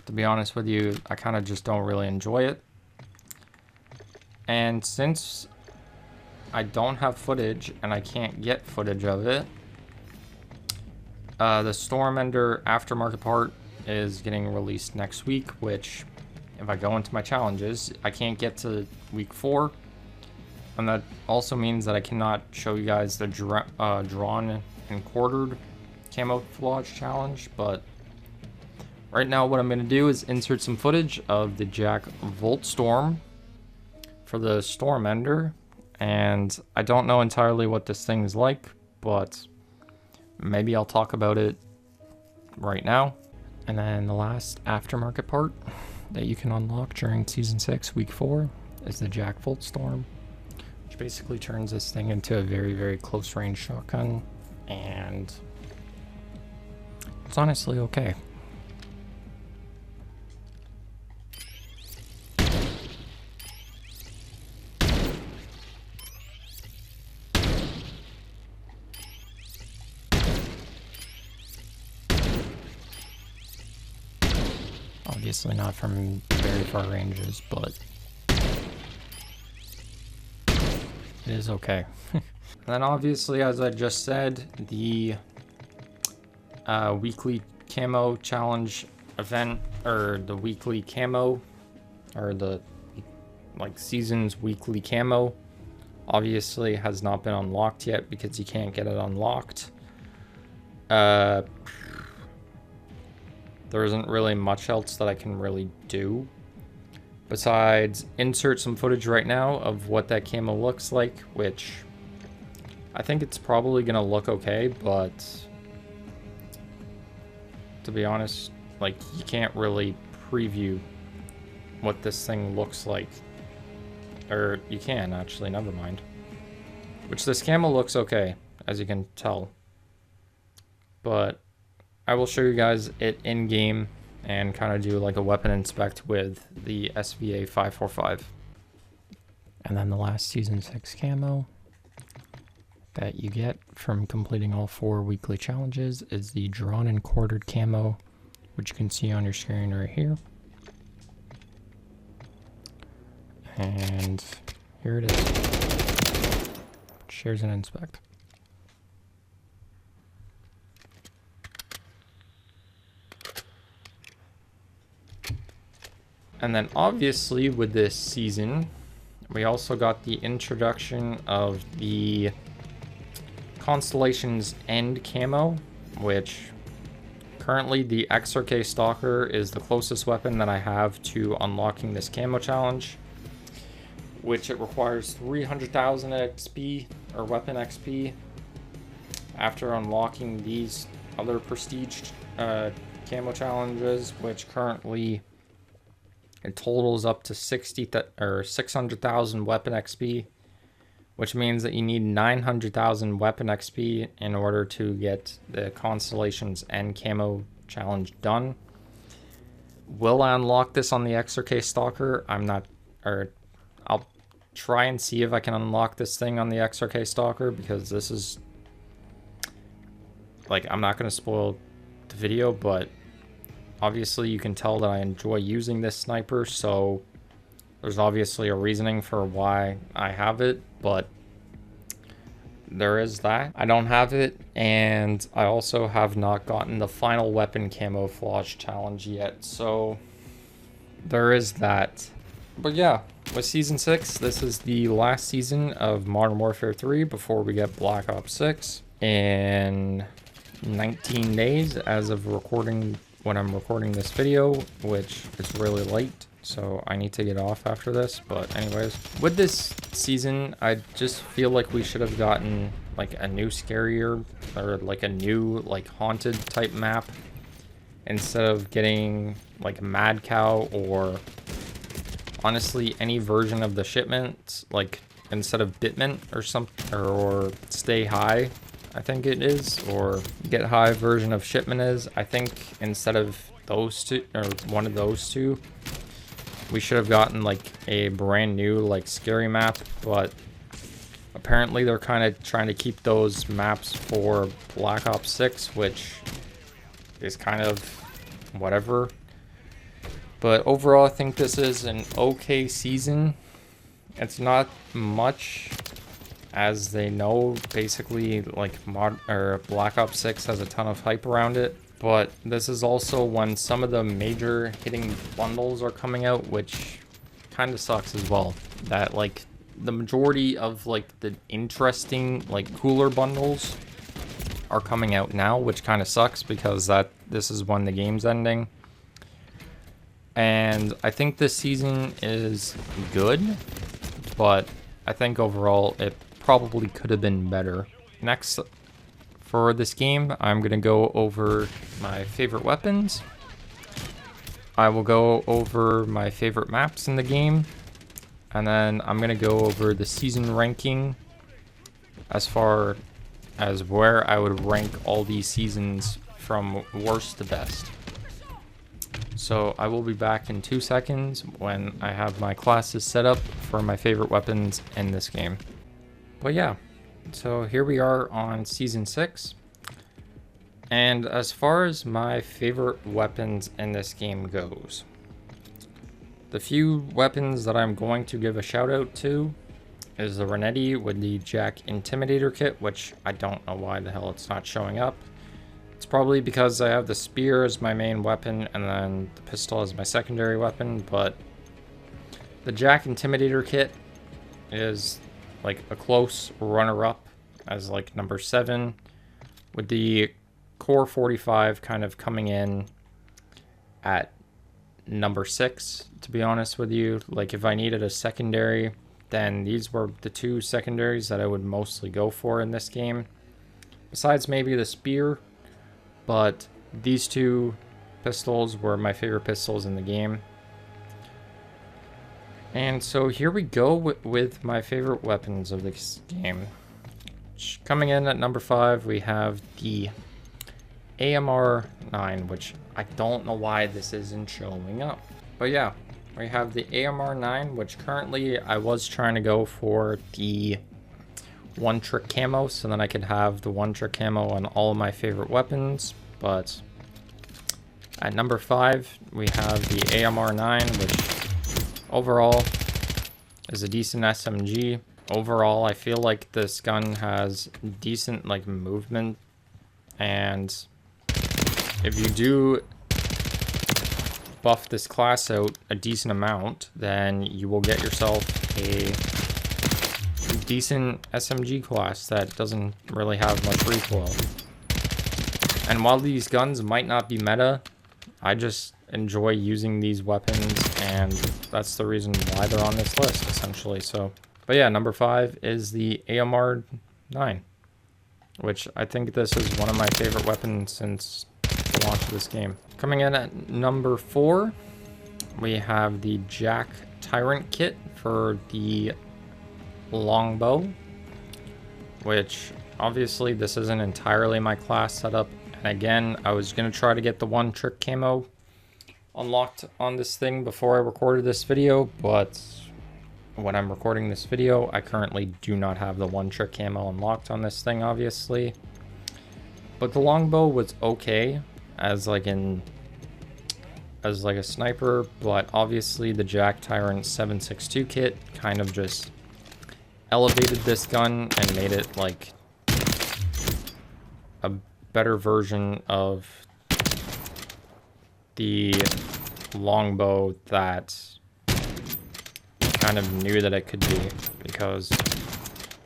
to be honest with you, I kind of just don't really enjoy it. And since I don't have footage and I can't get footage of it, the Stormender aftermarket part is getting released next week, which if I go into my challenges, I can't get to week 4. And that also means that I cannot show you guys the drawn and quartered camouflage challenge, but Right now what I'm going to do is insert some footage of the Jack Voltstorm for the Storm Ender. And I don't know entirely what this thing is like, but maybe I'll talk about it right now. And then the last aftermarket part that you can unlock during Season 6, Week 4 is the Jack Voltstorm, which basically turns this thing into a very, very close range shotgun. And it's honestly okay. Obviously not from very far ranges, but it is okay. And then obviously, as I just said, the weekly camo challenge event, or the weekly camo, or the like season's weekly camo, obviously has not been unlocked yet because you can't get it unlocked. There isn't really much else that I can really do besides insert some footage right now of what that camo looks like, which I think it's probably gonna look okay, but to be honest, like, you can't really preview what this thing looks like. Or you can, actually, never mind. Which this camo looks okay, as you can tell. But I will show you guys it in game and kind of do like a weapon inspect with the SVA 545. And then the last Season 6 camo that you get from completing all 4 weekly challenges is the drawn and quartered camo, which you can see on your screen right here. And here it is. Here's an inspect. And then obviously with this season, we also got the introduction of the Constellation's End camo, which currently the XRK Stalker is the closest weapon that I have to unlocking this camo challenge, which it requires 300,000 XP or weapon XP after unlocking these other prestige camo challenges, which currently it totals up to 600,000 weapon XP, which means that you need 900,000 weapon XP in order to get the Constellation's End camo challenge done. Will I unlock this on the XRK Stalker? I'll try and see if I can unlock this thing on the XRK Stalker, because this is, like, I'm not going to spoil the video, but obviously you can tell that I enjoy using this sniper, so there's obviously a reasoning for why I have it, but there is that. I don't have it, and I also have not gotten the final weapon camouflage challenge yet, so there is that. But yeah, with Season 6, this is the last season of Modern Warfare 3 before we get Black Ops 6 in 19 days as of recording, when I'm recording this video, which is really late, so I need to get off after this. But anyways, with this season, I just feel like we should have gotten like a new scarier, or like a new like haunted type map, instead of getting like Mad Cow, or honestly any version of the shipment, like instead of Bitment or something, or Stay High, I think it is, or Get High version of shipment is. I think instead of those two, or one of those two, we should have gotten like a brand new like scary map, but apparently they're kind of trying to keep those maps for Black Ops 6, which is kind of whatever. But overall, I think this is an okay season. It's not much, as they know, basically, like Black Ops 6 has a ton of hype around it. But this is also when some of the major hitting bundles are coming out, which kind of sucks as well. That like the majority of like the interesting like cooler bundles are coming out now, which kind of sucks, because this is when the game's ending. And I think this season is good, but I think overall it probably could have been better. Next, for this game, I'm going to go over my favorite weapons. I will go over my favorite maps in the game. And then I'm going to go over the season ranking as far as where I would rank all these seasons from worst to best. So I will be back in 2 seconds when I have my classes set up for my favorite weapons in this game. But yeah, so here we are on Season 6. And as far as my favorite weapons in this game goes, the few weapons that I'm going to give a shout out to is the Renetti with the Jack Intimidator kit, which I don't know why the hell it's not showing up. It's probably because I have the spear as my main weapon and then the pistol as my secondary weapon, but the Jack Intimidator kit is like a close runner-up as like number 7, with the Core 45 kind of coming in at number 6, to be honest with you. Like if I needed a secondary, then these were the 2 secondaries that I would mostly go for in this game. Besides maybe the spear, but these 2 pistols were my favorite pistols in the game. And so here we go with my favorite weapons of this game. Coming in at number 5, we have the AMR-9, which I don't know why this isn't showing up. But yeah, we have the AMR-9, which currently I was trying to go for the one-trick camo, so then I could have the one-trick camo on all of my favorite weapons. But at number 5, we have the AMR-9, which overall is a decent SMG. Overall, I feel like this gun has decent like movement, and if you do buff this class out a decent amount, then you will get yourself a decent SMG class that doesn't really have much recoil. And while these guns might not be meta, I just enjoy using these weapons, and that's the reason why they're on this list, essentially. So, but yeah, number 5 is the AMR-9, which I think this is one of my favorite weapons since the launch of this game. Coming in at number 4, we have the Jack Tyrant kit for the longbow, which obviously this isn't entirely my class setup. And again, I was going to try to get the one trick camo unlocked on this thing before I recorded this video, but when I'm recording this video, I currently do not have the one trick camo unlocked on this thing, obviously. But the longbow was okay as like a sniper, but obviously the Jack Tyrant 7.62 kit kind of just elevated this gun and made it like a better version of the longbow that kind of knew that it could be, because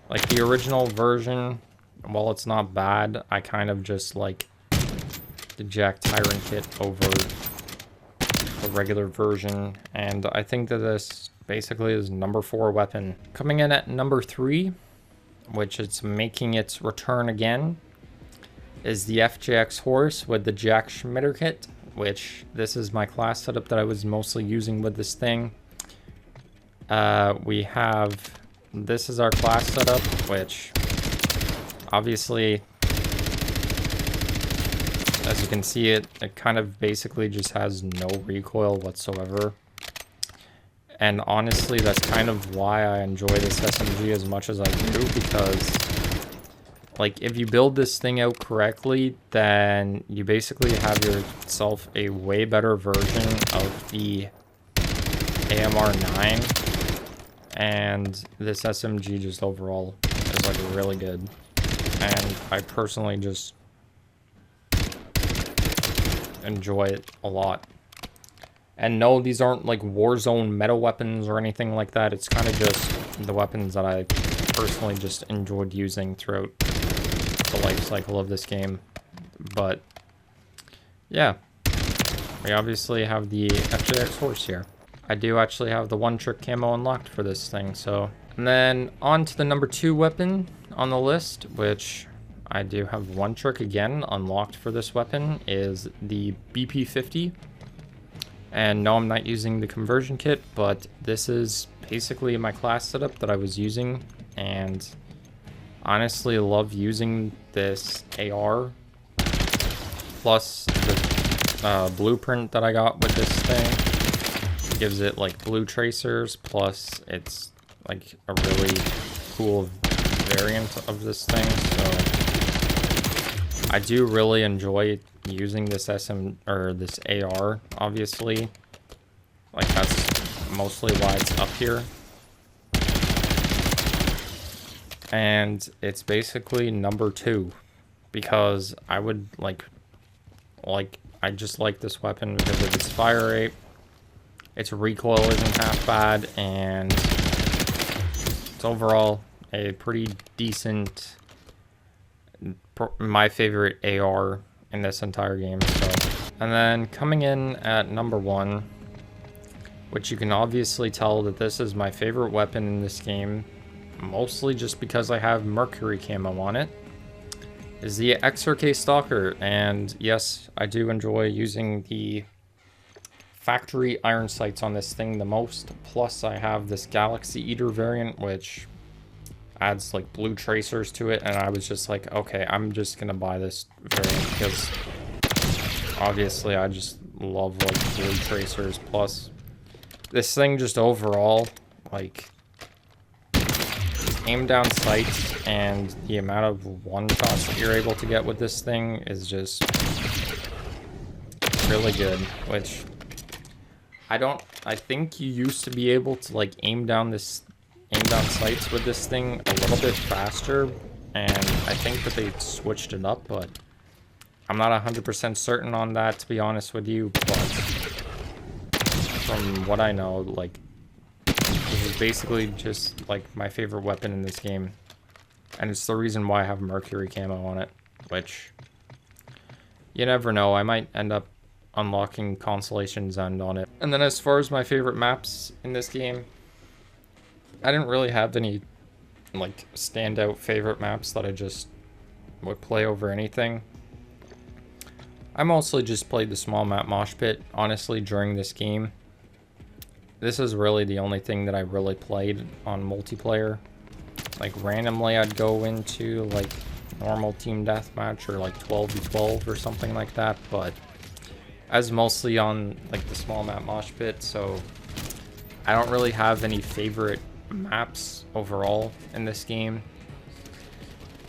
like the original version, while it's not bad, I kind of just like the Jack Tyrant kit over the regular version, and I think that this basically is number 4 weapon. Coming in at number 3, which it's making its return again, is the FJX horse with the Jack Schmitter kit, which this is my class setup that I was mostly using with this thing. We have, this is our class setup, which obviously, as you can see, it kind of basically just has no recoil whatsoever. And honestly, that's kind of why I enjoy this SMG as much as I do, because like if you build this thing out correctly, then you basically have yourself a way better version of the AMR-9, and this SMG just overall is like really good, and I personally just enjoy it a lot. And no, these aren't like Warzone meta weapons or anything like that. It's kind of just the weapons that I personally just enjoyed using throughout the life cycle of this game. But yeah, we obviously have the FJX horse here. I do actually have the one trick camo unlocked for this thing, so. And then on to the number 2 weapon on the list, which I do have one trick again unlocked for this weapon, is the BP50. And no, I'm not using the conversion kit, but this is basically my class setup that I was using, and honestly love using this AR plus the blueprint that I got with this thing. It gives it like blue tracers, plus it's like a really cool variant of this thing, so I do really enjoy using this this AR, obviously. Like, that's mostly why it's up here. And it's basically number 2, because I would I just like this weapon because of its fire rate. Its recoil isn't half bad, and it's overall a pretty decent, my favorite AR in this entire game. So, and then coming in at number 1, which you can obviously tell that this is my favorite weapon in this game, mostly just because I have Mercury camo on it, is the XRK Stalker. And yes, I do enjoy using the factory iron sights on this thing the most. Plus I have this Galaxy Eater variant, which adds like blue tracers to it, and I was just like, okay, I'm just gonna buy this variant because obviously I just love like blue tracers. Plus this thing just overall, like, aim down sights and the amount of one shots that you're able to get with this thing is just really good, which I think you used to be able to like aim down sights with this thing a little bit faster, and I think that they switched it up, but I'm not 100% certain on that, to be honest with you. But from what I know, like, this is basically just like my favorite weapon in this game, and it's the reason why I have Mercury camo on it, which you never know, I might end up unlocking Constellation's End on it. And then as far as my favorite maps in this game, I didn't really have any like standout favorite maps that I just would play over anything. I mostly just played the small map Mosh Pit, honestly, during this game. This is really the only thing that I really played on multiplayer. Like, randomly I'd go into like normal team deathmatch or like 12v12 or something like that, but I was mostly on like the small map Mosh Pit, so I don't really have any favorite maps overall in this game.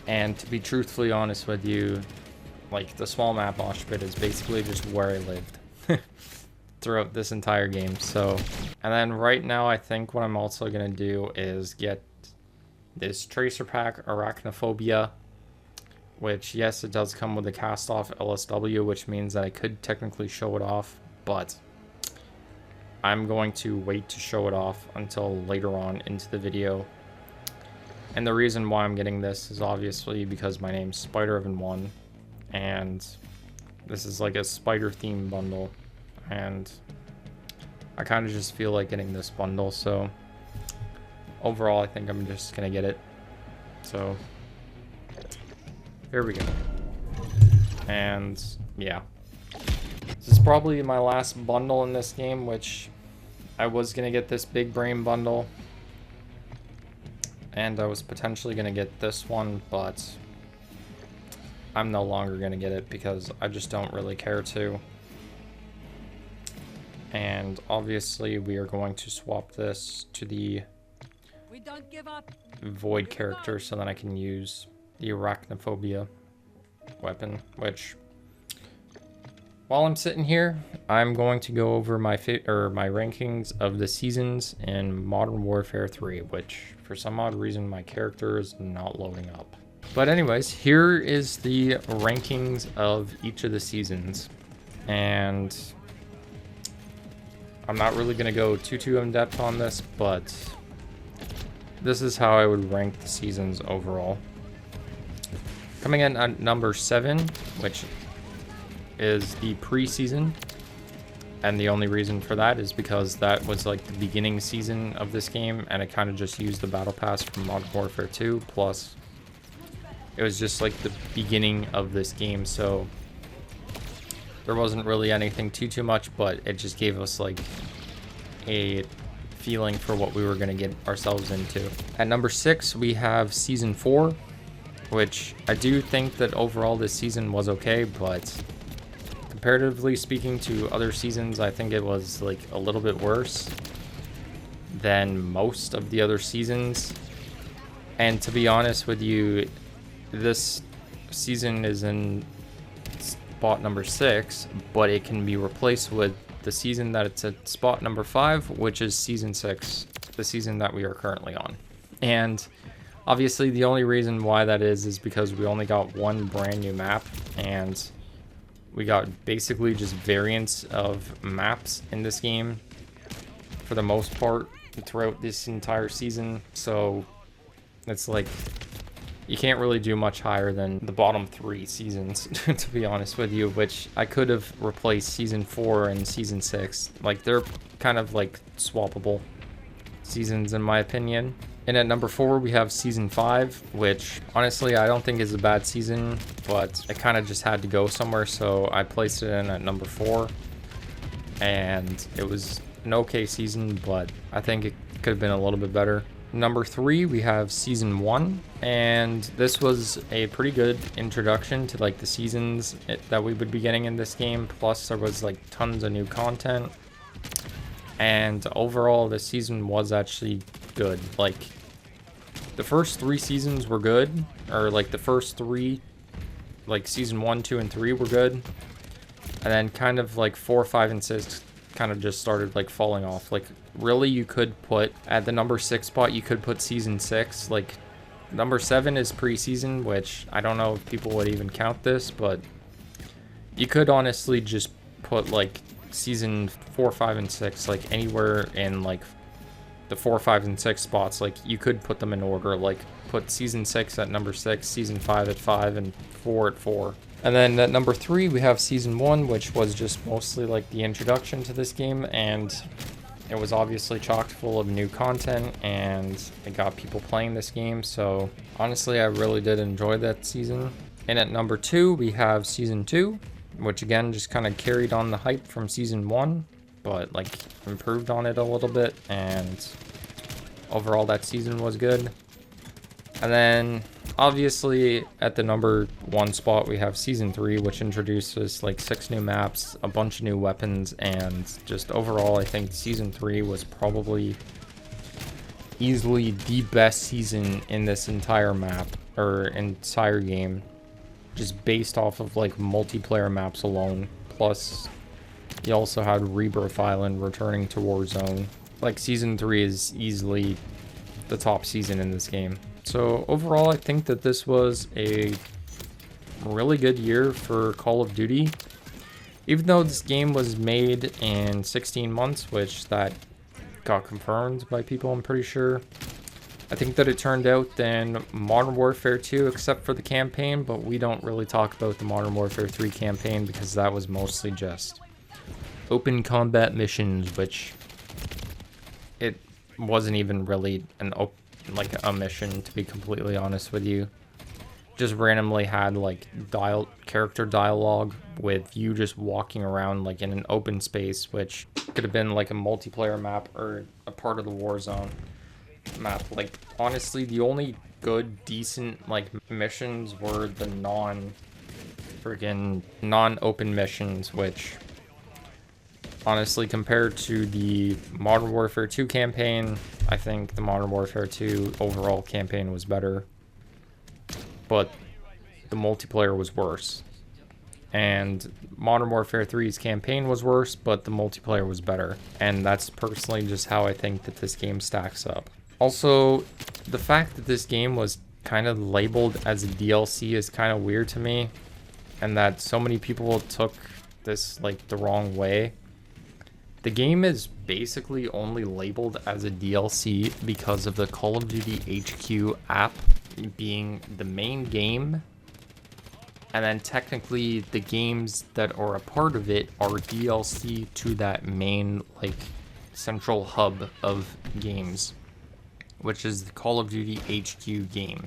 And to be truthfully honest with you, like, the small map Mosh Pit is basically just where I lived throughout this entire game. So, and then right now I think what I'm also gonna do is get this tracer pack, Arachnophobia, which, yes, it does come with a cast off LSW, which means that I could technically show it off, but I'm going to wait to show it off until later on into the video. And the reason why I'm getting this is obviously because my name's Spider1, and this is like a spider theme bundle, and I kind of just feel like getting this bundle, so overall I think I'm just gonna get it. So here we go. And yeah, this is probably my last bundle in this game, which I was gonna get this big brain bundle, and I was potentially gonna get this one, but I'm no longer gonna get it because I just don't really care to. And obviously we are going to swap this to the Void character so that I can use the Arachnophobia weapon, which, while I'm sitting here, I'm going to go over my rankings of the seasons in Modern Warfare 3, which for some odd reason my character is not loading up. But anyways, here is the rankings of each of the seasons, and I'm not really going to go too in depth on this, but this is how I would rank the seasons overall. Coming in at number 7, which is the preseason, And the only reason for that is because that was like the beginning season of this game, and it kind of just used the battle pass from Modern Warfare 2, plus it was just like the beginning of this game, so there wasn't really anything too much, but it just gave us like a feeling for what we were going to get ourselves into. At number 6, we have Season 4, which I do think that overall this season was okay, but comparatively speaking to other seasons, I think it was like a little bit worse than most of the other seasons. And to be honest with you, this season is in spot number 6, but it can be replaced with the season that it's at spot number 5, which is Season 6, the season that we are currently on. And obviously the only reason why that is because we only got one brand new map, and we got basically just variants of maps in this game for the most part throughout this entire season. So it's like you can't really do much higher than the bottom 3 seasons, to be honest with you, which I could have replaced Season 4 and Season 6. Like, they're kind of like swappable seasons in my opinion. And at number 4, we have Season 5, which honestly I don't think is a bad season, but it kind of just had to go somewhere, so I placed it in at number 4. And it was an okay season, but I think it could have been a little bit better. Number 3, we have Season 1, and this was a pretty good introduction to like the seasons that we would be getting in this game, plus there was like tons of new content. And overall, this season was actually good. Like, the first 3 seasons were good, or like the first 3, like Season 1, 2, and 3 were good. And then kind of like 4, 5, and 6 kind of just started like falling off. Like, really, you could put at the number 6 spot, you could put Season 6. Like, number 7 is preseason, which I don't know if people would even count this, but you could honestly just put like Season 4, 5, and 6 like anywhere in like the 4, 5, and 6 spots. Like, you could put them in order, like put Season 6 at number 6, Season 5 at 5, and 4 at 4. And then at number 3, we have Season 1, which was just mostly like the introduction to this game, and it was obviously chock full of new content, and it got people playing this game. So honestly, I really did enjoy that season. And at number 2, we have Season 2, which again just kind of carried on the hype from Season 1, but like improved on it a little bit, and overall that season was good. And then obviously at the number 1 spot, we have Season 3, which introduces like 6 new maps, a bunch of new weapons, and just overall I think Season 3 was probably easily the best season in this entire map, or entire game, just based off of like multiplayer maps alone. Plus you also had Rebirth Island returning to Warzone. Like, Season 3 is easily the top season in this game. So overall, I think that this was a really good year for Call of Duty. Even though this game was made in 16 months, which that got confirmed by people, I'm pretty sure. I think that it turned out than Modern Warfare 2, except for the campaign, but we don't really talk about the Modern Warfare 3 campaign because that was mostly just open combat missions, which it wasn't even really like a mission, to be completely honest with you. Just randomly had like character dialogue with you just walking around like in an open space, which could have been like a multiplayer map or a part of the Warzone map. Like, honestly, the only good, decent like missions were the non-open missions, which honestly, compared to the Modern Warfare 2 campaign, I think the Modern Warfare 2 overall campaign was better, but the multiplayer was worse. And Modern Warfare 3's campaign was worse, but the multiplayer was better. And that's personally just how I think that this game stacks up. Also, the fact that this game was kind of labeled as a DLC is kind of weird to me, and that so many people took this like the wrong way. The game is basically only labeled as a DLC because of the Call of Duty HQ app being the main game And then technically the games that are a part of it are DLC to that main like central hub of games, which is the Call of Duty HQ game.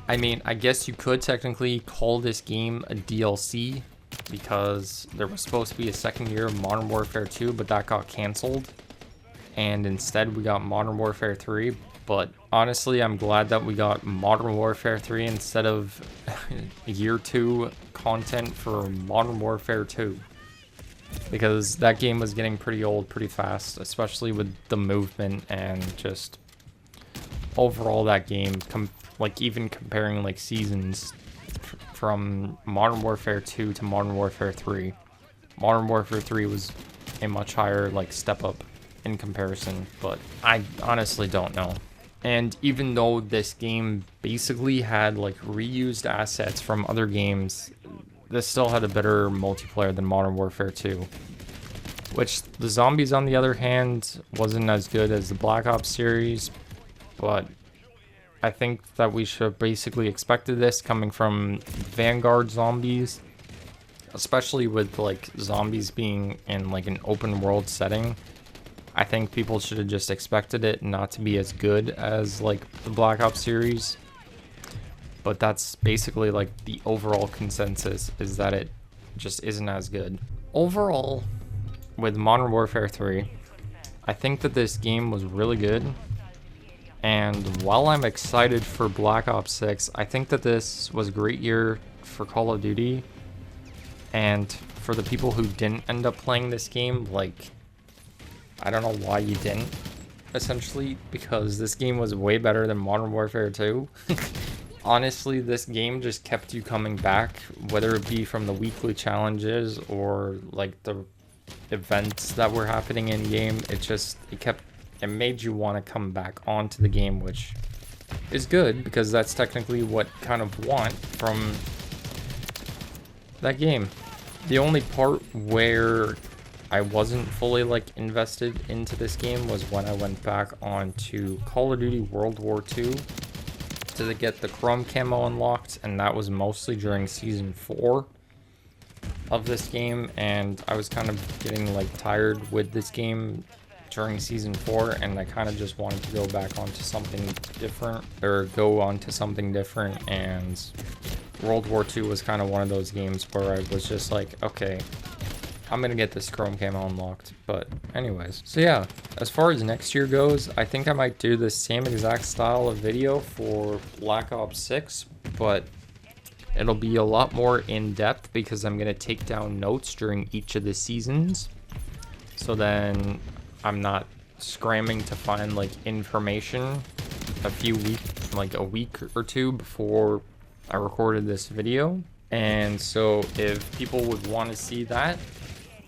I mean, I guess you could technically call this game a DLC because there was supposed to be a second year of Modern Warfare 2, but that got canceled. And instead we got Modern Warfare 3. But honestly, I'm glad that we got Modern Warfare 3 instead of year 2 content for Modern Warfare 2. Because that game was getting pretty old pretty fast, especially with the movement and just overall that game, like even comparing like seasons from Modern Warfare 2 to Modern Warfare 3. Modern Warfare 3 was a much higher like step up in comparison, but I honestly don't know. And even though this game basically had like reused assets from other games, this still had a better multiplayer than Modern Warfare 2. Which the zombies on the other hand wasn't as good as the Black Ops series, but I think that we should have basically expected this coming from Vanguard zombies, especially with like zombies being in like an open world setting. I think people should have just expected it not to be as good as like the Black Ops series. But that's basically like the overall consensus, is that it just isn't as good. Overall, with Modern Warfare 3, I think that this game was really good. And while I'm excited for Black Ops 6, I think that this was a great year for Call of Duty. And for the people who didn't end up playing this game, like, I don't know why you didn't, essentially, because this game was way better than Modern Warfare 2. Honestly, this game just kept you coming back, whether it be from the weekly challenges or like the events that were happening in game. It made you want to come back onto the game, which is good because that's technically what kind of want from that game. The only part where I wasn't fully like invested into this game was when I went back onto Call of Duty World War II to get the Chrome camo unlocked, and that was mostly during Season 4 of this game, and I was kind of getting like tired with this game during Season 4, and I kind of just wanted to go back onto something different, and World War II was kind of one of those games where I was just like, okay, I'm gonna get this Chrome camo unlocked. But anyways, so yeah, as far as next year goes, I think I might do the same exact style of video for Black Ops 6, but it'll be a lot more in-depth because I'm gonna take down notes during each of the seasons, so then I'm not scrambling to find like information a week or two before I recorded this video. And so if people would want to see that,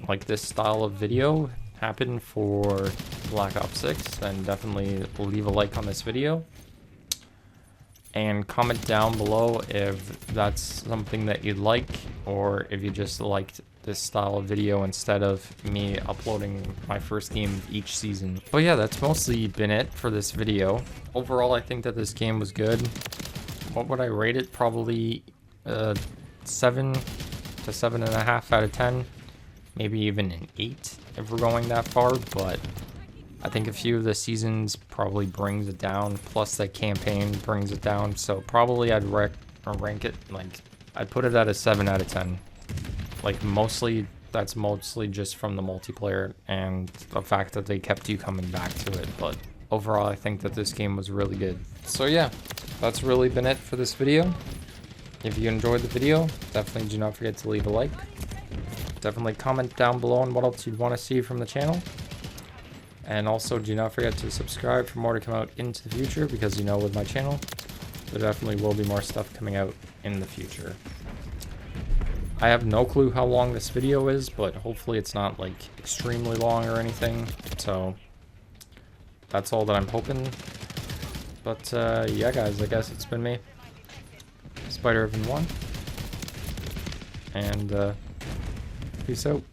like this style of video happen for Black Ops 6, then definitely leave a like on this video and comment down below if that's something that you'd like, or if you just liked this style of video instead of me uploading my first game each season. But yeah, that's mostly been it for this video. Overall, I think that this game was good. What would I rate it? Probably 7 to 7.5 out of 10. Maybe even an 8 if we're going that far, but I think a few of the seasons probably brings it down, plus the campaign brings it down, so probably I'd rank it, like, I'd put it at a 7 out of 10. Like, that's mostly just from the multiplayer and the fact that they kept you coming back to it, but overall I think that this game was really good. So yeah, that's really been it for this video. If you enjoyed the video, definitely do not forget to leave a like. Definitely comment down below on what else you'd want to see from the channel. And also do not forget to subscribe for more to come out into the future, because you know with my channel, there definitely will be more stuff coming out in the future. I have no clue how long this video is, but hopefully it's not like extremely long or anything. So that's all that I'm hoping. But yeah guys, I guess it's been me, Spider1, and peace out.